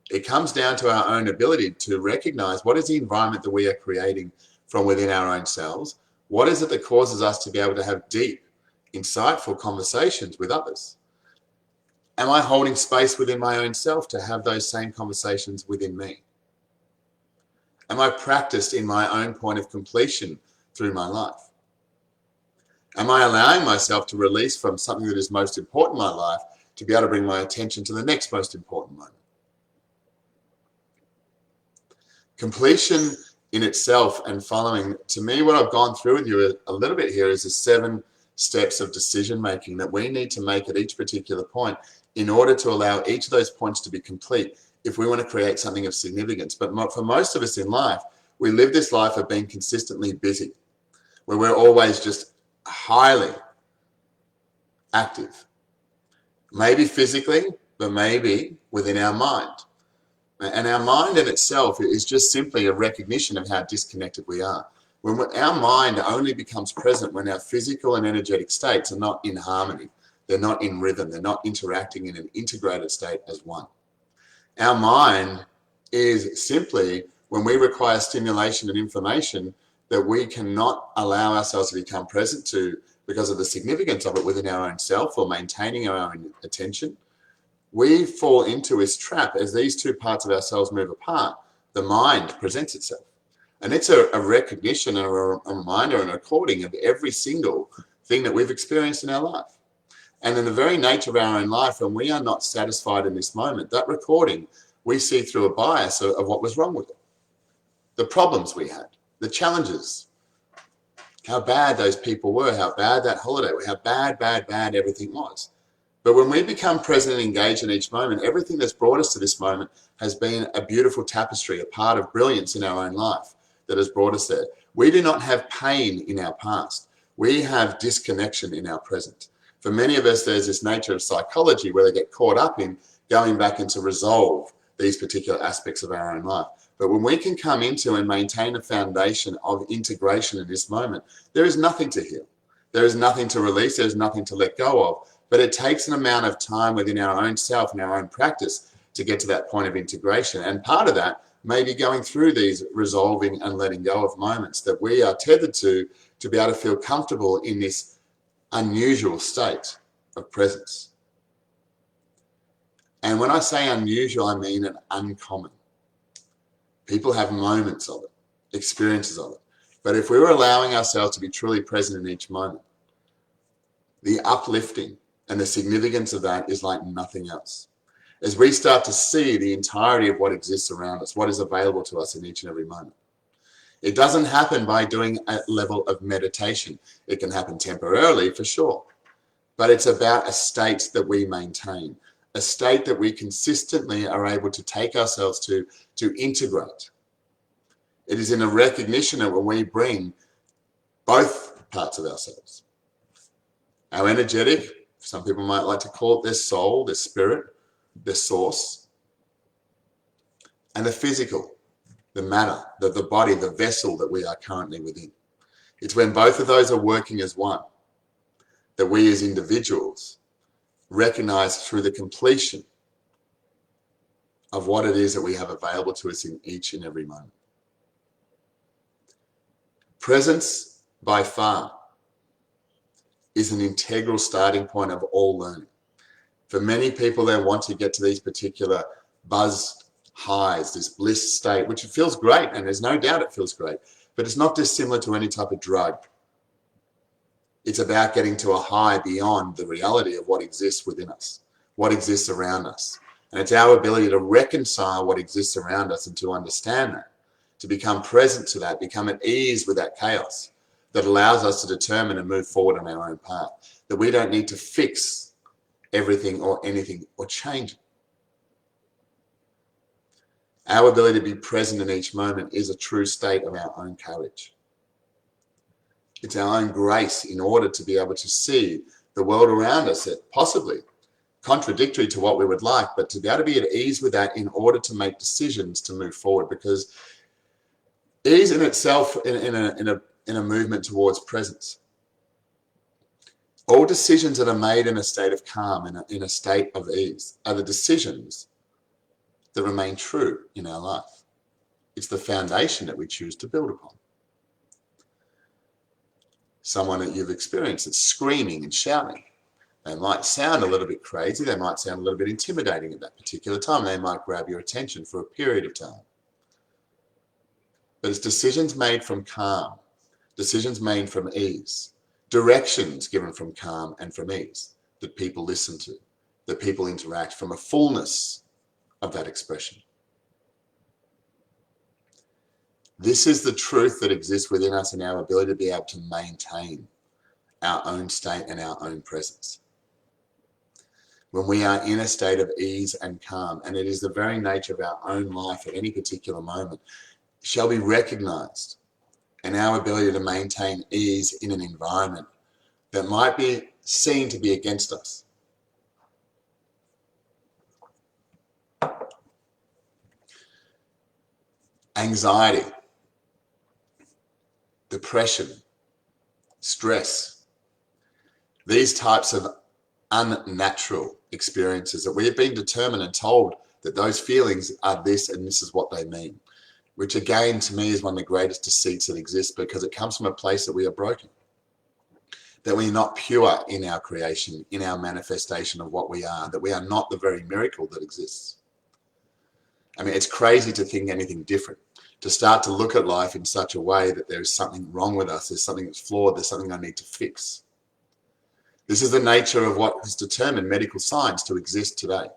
It comes down to our own ability to recognize what is the environment that we are creating from within our own selves. What is it that causes us to be able to have deep, insightful conversations with others? Am I holding space within my own self to have those same conversations within me? Am I practiced in my own point of completion through my life? Am I allowing myself to release from something that is most important in my life to be able to bring my attention to the next most important moment? Completion in itself and following, to me, what I've gone through with you a little bit here is the 7 steps of decision making that we need to make at each particular point in order to allow each of those points to be complete if we want to create something of significance. But for most of us in life, we live this life of being consistently busy, where we're always just highly active, maybe physically, but maybe within our mind. And our mind in itself is just simply a recognition of how disconnected we are. Our mind only becomes present when our physical and energetic states are not in harmony. They're not in rhythm. They're not interacting in an integrated state as one. Our mind is simply when we require stimulation and information that we cannot allow ourselves to become present to because of the significance of it within our own self or maintaining our own attention. We fall into this trap as these two parts of ourselves move apart. The mind presents itself. And it's a recognition and a reminder and a recording of every single thing that we've experienced in our life. And in the very nature of our own life, when we are not satisfied in this moment, that recording we see through a bias of what was wrong with it. The problems we had, the challenges, how bad those people were, how bad that holiday was, how bad everything was. But when we become present and engaged in each moment, everything that's brought us to this moment has been a beautiful tapestry, a part of brilliance in our own life that has brought us there. We do not have pain in our past. We have disconnection in our present. For many of us, there's this nature of psychology where they get caught up in going back into resolve these particular aspects of our own life. But when we can come into and maintain a foundation of integration in this moment, there is nothing to heal. There is nothing to release. There's nothing to let go of. But it takes an amount of time within our own self and our own practice to get to that point of integration. And part of that may be going through these resolving and letting go of moments that we are tethered to be able to feel comfortable in this unusual state of presence. And when I say unusual, I mean an uncommon. People have moments of it, experiences of it. But if we were allowing ourselves to be truly present in each moment, the uplifting and the significance of that is like nothing else. As we start to see the entirety of what exists around us, what is available to us in each and every moment. It doesn't happen by doing a level of meditation. It can happen temporarily for sure, but it's about a state that we maintain, a state that we consistently are able to take ourselves to integrate. It is in a recognition of when we bring both parts of ourselves. Our energetic, some people might like to call it their soul, their spirit, their source, and the physical, the matter, the body, the vessel that we are currently within. It's when both of those are working as one that we as individuals recognize through the completion of what it is that we have available to us in each and every moment. Presence, by far, is an integral starting point of all learning. For many people, they want to get to these particular buzz highs, this bliss state, which it feels great, and there's no doubt it feels great, but it's not dissimilar to any type of drug. It's about getting to a high beyond the reality of what exists within us, what exists around us. And it's our ability to reconcile what exists around us and to understand that, to become present to that, become at ease with that chaos that allows us to determine and move forward on our own path, that we don't need to fix everything or anything or change it. Our ability to be present in each moment is a true state of our own courage. It's our own grace in order to be able to see the world around us that possibly contradictory to what we would like, but to be able to be at ease with that in order to make decisions to move forward, because ease in itself in a movement towards presence. All decisions that are made in a state of calm, in a state of ease, are the decisions that remain true in our life. It's the foundation that we choose to build upon. Someone that you've experienced that's screaming and shouting, they might sound a little bit crazy, they might sound a little bit intimidating at that particular time, they might grab your attention for a period of time. But it's decisions made from calm, decisions made from ease, directions given from calm and from ease that people listen to, that people interact from a fullness of that expression. This is the truth that exists within us and our ability to be able to maintain our own state and our own presence. When we are in a state of ease and calm, and it is the very nature of our own life at any particular moment, shall be recognized, and our ability to maintain ease in an environment that might be seen to be against us. Anxiety, the depression, stress, these types of unnatural experiences that we have been determined and told that those feelings are this and this is what they mean, which again to me is one of the greatest deceits that exists, because it comes from a place that we are broken, that we're not pure in our creation, in our manifestation of what we are, that we are not the very miracle that exists. I mean, it's crazy to think anything different, to start to look at life in such a way that there is something wrong with us, there's something that's flawed, there's something I need to fix. This is the nature of what has determined medical science to exist today,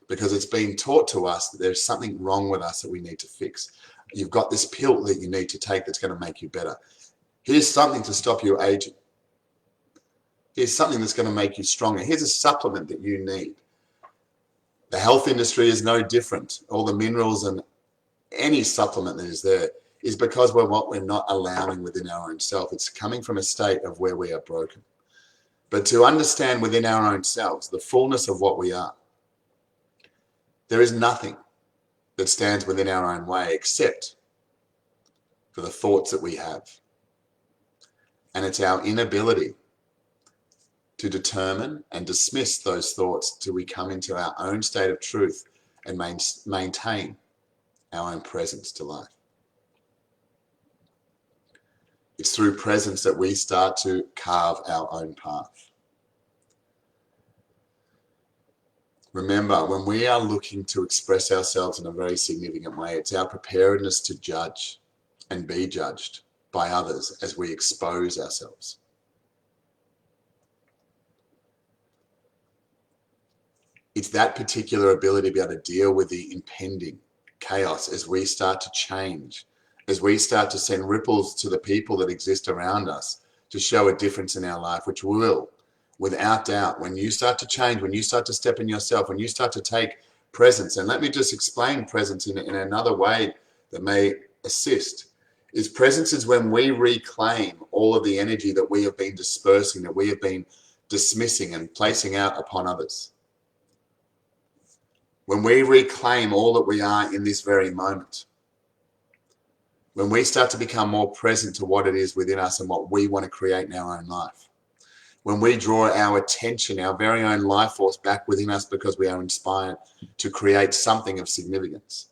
because it's been taught to us that there's something wrong with us that we need to fix. You've got this pill that you need to take that's going to make you better. Here's something to stop you aging. Here's something that's going to make you stronger. Here's a supplement that you need. The health industry is no different. All the minerals and any supplement that is there is because what we're not allowing within our own self. It's coming from a state of where we are broken. But to understand within our own selves the fullness of what we are, there is nothing that stands within our own way except for the thoughts that we have. And it's our inability to determine and dismiss those thoughts till we come into our own state of truth and maintain our own presence to life. It's through presence that we start to carve our own path. Remember, when we are looking to express ourselves in a very significant way, it's our preparedness to judge and be judged by others as we expose ourselves. It's that particular ability to be able to deal with the impending chaos as we start to change, as we start to send ripples to the people that exist around us to show a difference in our life, which will, without doubt, when you start to change, when you start to step in yourself, when you start to take presence, and let me just explain presence in another way that may assist, is presence is when we reclaim all of the energy that we have been dispersing, that we have been dismissing and placing out upon others. When we reclaim all that we are in this very moment, when we start to become more present to what it is within us and what we want to create in our own life, when we draw our attention, our very own life force back within us because we are inspired to create something of significance,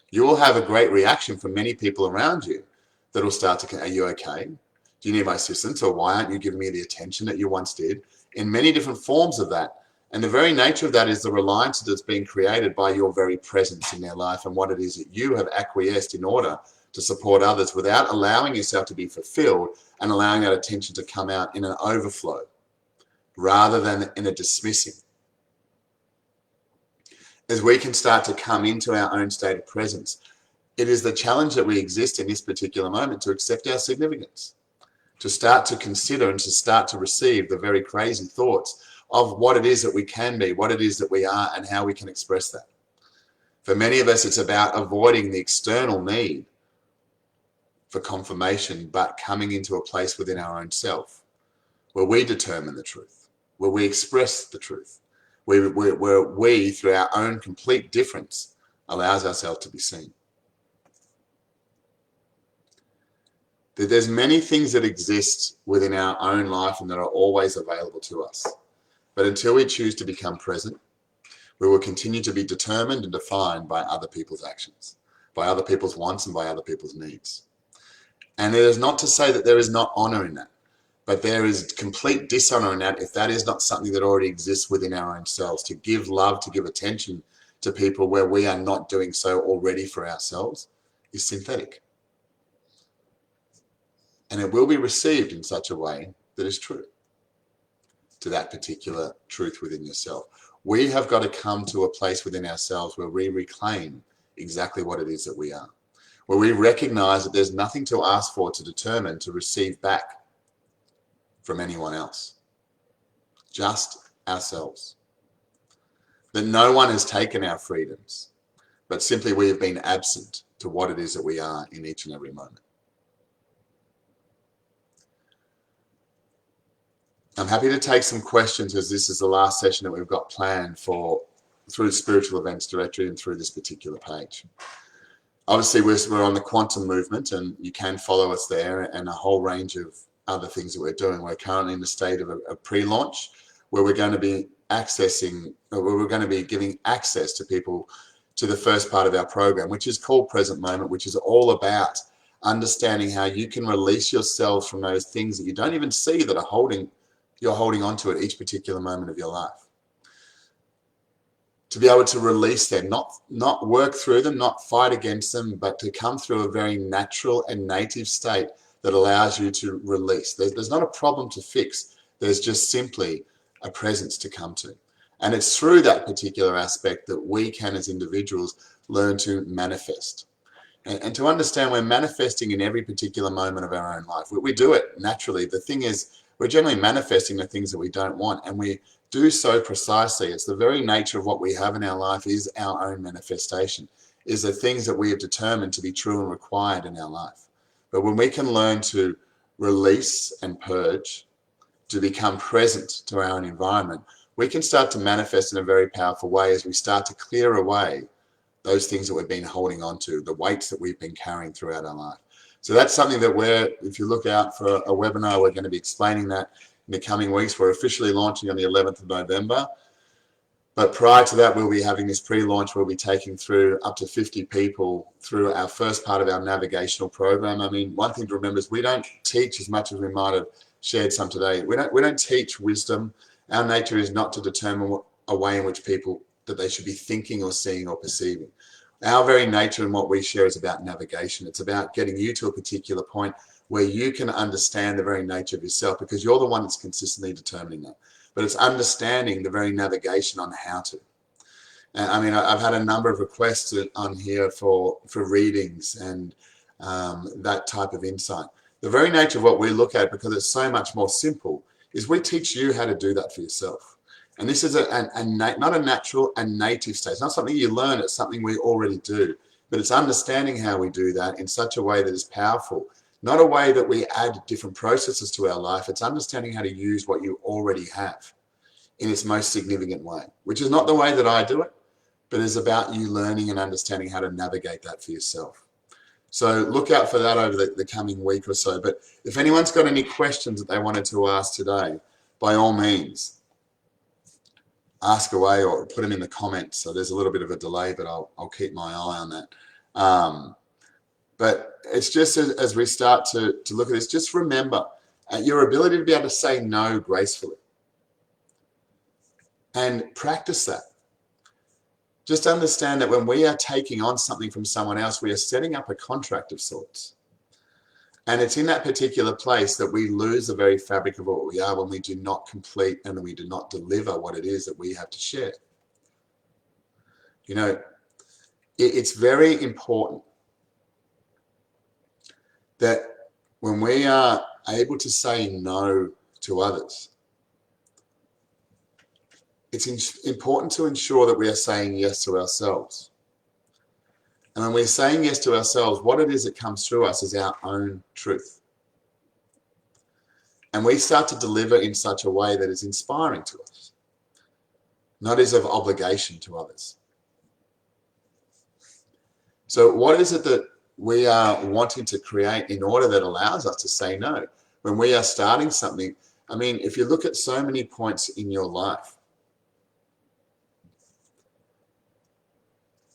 you will have a great reaction from many people around you that will start to, are you okay? Do you need my assistance? Or why aren't you giving me the attention that you once did? In many different forms of that. And the very nature of that is the reliance that's being created by your very presence in their life and what it is that you have acquiesced in order to support others without allowing yourself to be fulfilled and allowing that attention to come out in an overflow rather than in a dismissing. As we can start to come into our own state of presence, it is the challenge that we exist in this particular moment to accept our significance, to start to consider and to start to receive the very crazy thoughts of what it is that we can be, what it is that we are, and how we can express that. For many of us, it's about avoiding the external need for confirmation, but coming into a place within our own self where we determine the truth, where we express the truth, where we, through our own complete difference, allows ourselves to be seen. There's many things that exist within our own life and that are always available to us. But until we choose to become present, we will continue to be determined and defined by other people's actions, by other people's wants and by other people's needs. And it is not to say that there is not honor in that, but there is complete dishonor in that if that is not something that already exists within our own selves. To give love, to give attention to people where we are not doing so already for ourselves is synthetic. And it will be received in such a way that is true to that particular truth within yourself. We have got to come to a place within ourselves where we reclaim exactly what it is that we are, where we recognize that there's nothing to ask for, to determine, to receive back from anyone else, just ourselves. That no one has taken our freedoms, but simply we have been absent to what it is that we are in each and every moment. I'm happy to take some questions, as this is the last session that we've got planned for through the Spiritual Events Directory and through this particular page. Obviously, we're on the quantum movement, and you can follow us there, and a whole range of other things that we're doing. We're currently in the state of a pre-launch where we're going to be giving access to people to the first part of our program, which is called Present Moment, which is all about understanding how you can release yourselves from those things that you don't even see that you're holding on to at each particular moment of your life. To be able to release them, not work through them, not fight against them, but to come through a very natural and native state that allows you to release. There's not a problem to fix. There's just simply a presence to come to. And it's through that particular aspect that we can, as individuals, learn to manifest. And to understand we're manifesting in every particular moment of our own life. We do it naturally. The thing is, we're generally manifesting the things that we don't want, and we do so precisely. It's the very nature of what we have in our life is our own manifestation, is the things that we have determined to be true and required in our life. But when we can learn to release and purge, to become present to our own environment, we can start to manifest in a very powerful way as we start to clear away those things that we've been holding on to, the weights that we've been carrying throughout our life. So that's something that if you look out for a webinar, we're going to be explaining that in the coming weeks. We're officially launching on the 11th of November. But prior to that, we'll be having this pre-launch. We'll be taking through up to 50 people through our first part of our navigational program. I mean, one thing to remember is we don't teach as much as we might have shared some today. We don't teach wisdom. Our nature is not to determine a way in which people that they should be thinking or seeing or perceiving. Our very nature and what we share is about navigation. It's about getting you to a particular point where you can understand the very nature of yourself, because you're the one that's consistently determining that. But it's understanding the very navigation on how to. And I mean, I've had a number of requests on here for readings and that type of insight. The very nature of what we look at, because it's so much more simple, is we teach you how to do that for yourself. And this is not a natural and native state. It's not something you learn. It's something we already do. But it's understanding how we do that in such a way that is powerful. Not a way that we add different processes to our life. It's understanding how to use what you already have in its most significant way, which is not the way that I do it, but is about you learning and understanding how to navigate that for yourself. So look out for that over the coming week or so. But if anyone's got any questions that they wanted to ask today, by all means, ask away or put them in the comments. So there's a little bit of a delay, but I'll keep my eye on that. But it's just as we start to look at this, just remember your ability to be able to say no gracefully and practice that. Just understand that when we are taking on something from someone else, we are setting up a contract of sorts. And it's in that particular place that we lose the very fabric of what we are when we do not complete and we do not deliver what it is that we have to share. You know, it's very important that when we are able to say no to others, it's important to ensure that we are saying yes to ourselves. And when we're saying yes to ourselves, what it is that comes through us is our own truth. And we start to deliver in such a way that is inspiring to us, not as of obligation to others. So what is it that we are wanting to create in order that allows us to say no? When we are starting something, I mean, if you look at so many points in your life,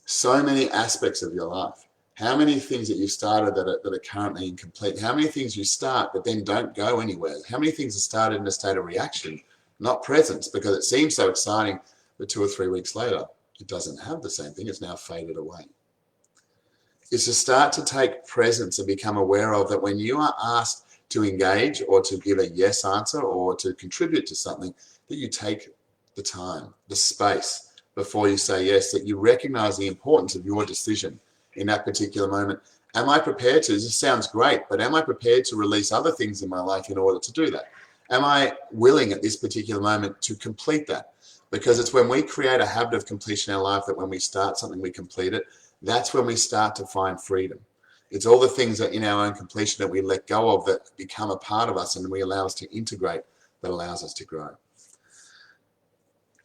so many aspects of your life, how many things that you started that are currently incomplete, how many things you start but then don't go anywhere, how many things are started in a state of reaction, not presence, because it seems so exciting, but 2 or 3 weeks later, it doesn't have the same thing, it's now faded away. It's to start to take presence and become aware of that when you are asked to engage or to give a yes answer or to contribute to something, that you take the time, the space, before you say yes, that you recognize the importance of your decision in that particular moment. Am I prepared to? This sounds great, but am I prepared to release other things in my life in order to do that? Am I willing at this particular moment to complete that? Because it's when we create a habit of completion in our life that when we start something, we complete it. That's when we start to find freedom. It's all the things that in our own completion that we let go of that become a part of us and we allow us to integrate, that allows us to grow.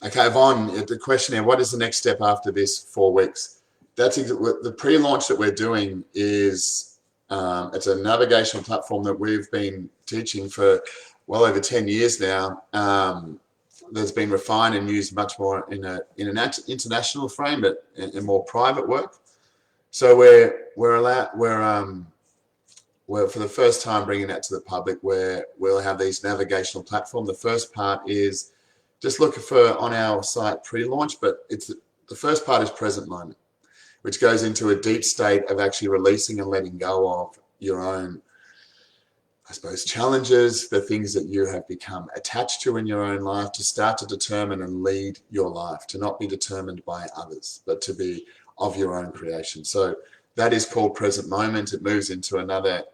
Okay, Yvonne, the question here, what is the next step after this 4 weeks? The pre-launch that we're doing is it's a navigational platform that we've been teaching for well over 10 years now. That's been refined and used much more in an international frame, but in more private work. So we're for the first time bringing that to the public, where we'll have these navigational platform. The first part is just look for on our site pre-launch, but the first part is present moment, which goes into a deep state of actually releasing and letting go of your own, I suppose, challenges, the things that you have become attached to in your own life, to start to determine and lead your life, to not be determined by others, but to be of your own creation. So that is called present moment. It moves into another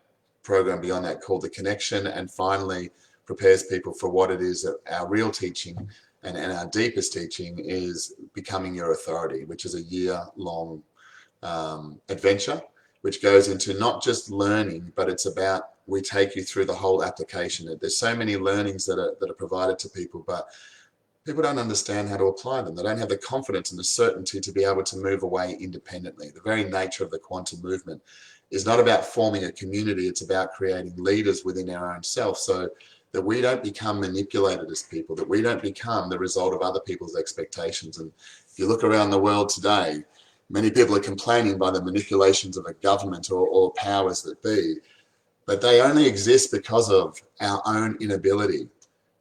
program beyond that called the connection, and finally prepares people for what it is that our real teaching and our deepest teaching is, becoming your authority, which is a year-long adventure, which goes into not just learning, but it's about, we take you through the whole application. There's so many learnings that are provided to people, but people don't understand how to apply them. They don't have the confidence and the certainty to be able to move away independently. The very nature of the quantum movement is not about forming a community, it's about creating leaders within our own self, so that we don't become manipulated as people, that we don't become the result of other people's expectations. And if you look around the world today, many people are complaining by the manipulations of a government or powers that be, but they only exist because of our own inability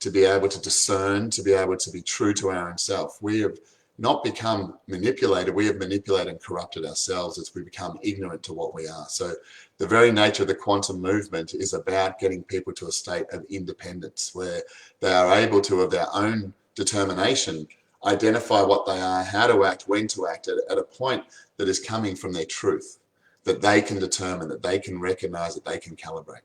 to be able to discern, to be able to be true to our own self. We have not become manipulated, we have manipulated and corrupted ourselves as we become ignorant to what we are. So the very nature of the quantum movement is about getting people to a state of independence, where they are able to, of their own determination, identify what they are, how to act, when to act, at a point that is coming from their truth, that they can determine, that they can recognize, that they can calibrate.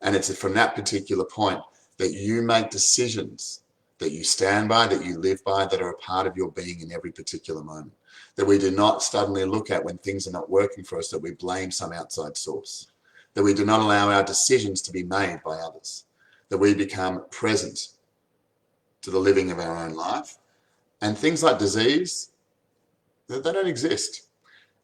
And it's from that particular point that you make decisions that you stand by, that you live by, that are a part of your being in every particular moment. That we do not suddenly look at when things are not working for us, that we blame some outside source. That we do not allow our decisions to be made by others. That we become present to the living of our own life. And things like disease, they don't exist.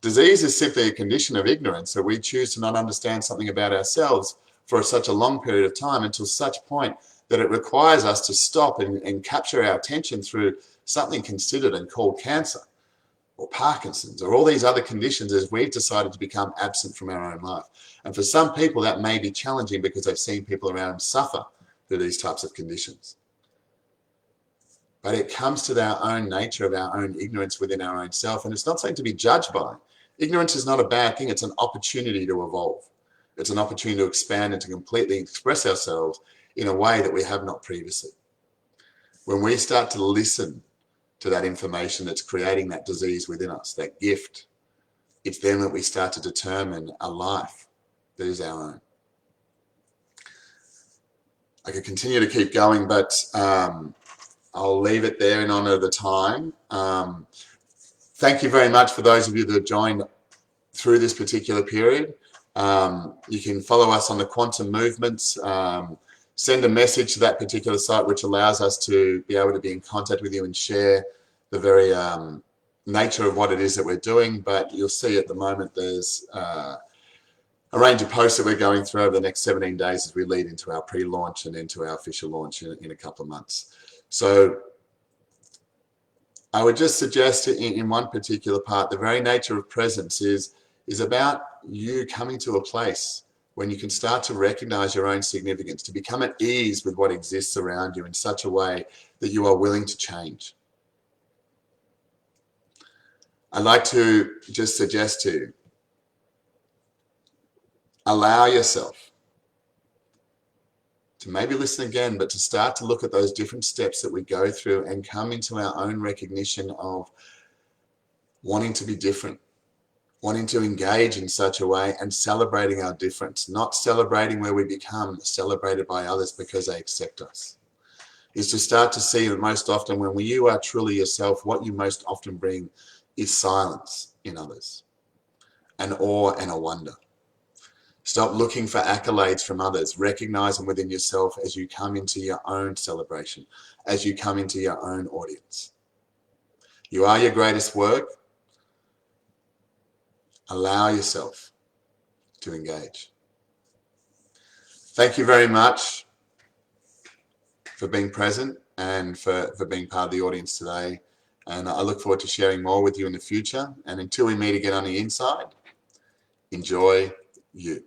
Disease is simply a condition of ignorance, that we choose to not understand something about ourselves for such a long period of time, until such point that it requires us to stop and capture our attention through something considered and called cancer or Parkinson's or all these other conditions, as we've decided to become absent from our own life. And for some people that may be challenging because they've seen people around them suffer through these types of conditions. But it comes to our own nature of our own ignorance within our own self, and it's not something to be judged by. Ignorance is not a bad thing, it's an opportunity to evolve. It's an opportunity to expand and to completely express ourselves in a way that we have not previously. When we start to listen to that information that's creating that disease within us, that gift, it's then that we start to determine a life that is our own. I could continue to keep going, but I'll leave it there in honor of the time. Thank you very much for those of you that have joined through this particular period. You can follow us on the quantum movements. Send a message to that particular site, which allows us to be able to be in contact with you and share the very nature of what it is that we're doing. But you'll see at the moment there's a range of posts that we're going through over the next 17 days as we lead into our pre-launch and into our official launch in a couple of months. So I would just suggest in one particular part, the very nature of presence is about you coming to a place when you can start to recognize your own significance, to become at ease with what exists around you in such a way that you are willing to change. I'd like to just suggest to you, allow yourself to maybe listen again, but to start to look at those different steps that we go through and come into our own recognition of wanting to be different, wanting to engage in such a way and celebrating our difference, not celebrating where we become celebrated by others because they accept us. Is to start to see that most often when you are truly yourself, what you most often bring is silence in others, an awe and a wonder. Stop looking for accolades from others. Recognize them within yourself as you come into your own celebration, as you come into your own audience. You are your greatest work. Allow yourself to engage. Thank you very much for being present and for being part of the audience today. And I look forward to sharing more with you in the future. And until we meet again on the inside, enjoy you.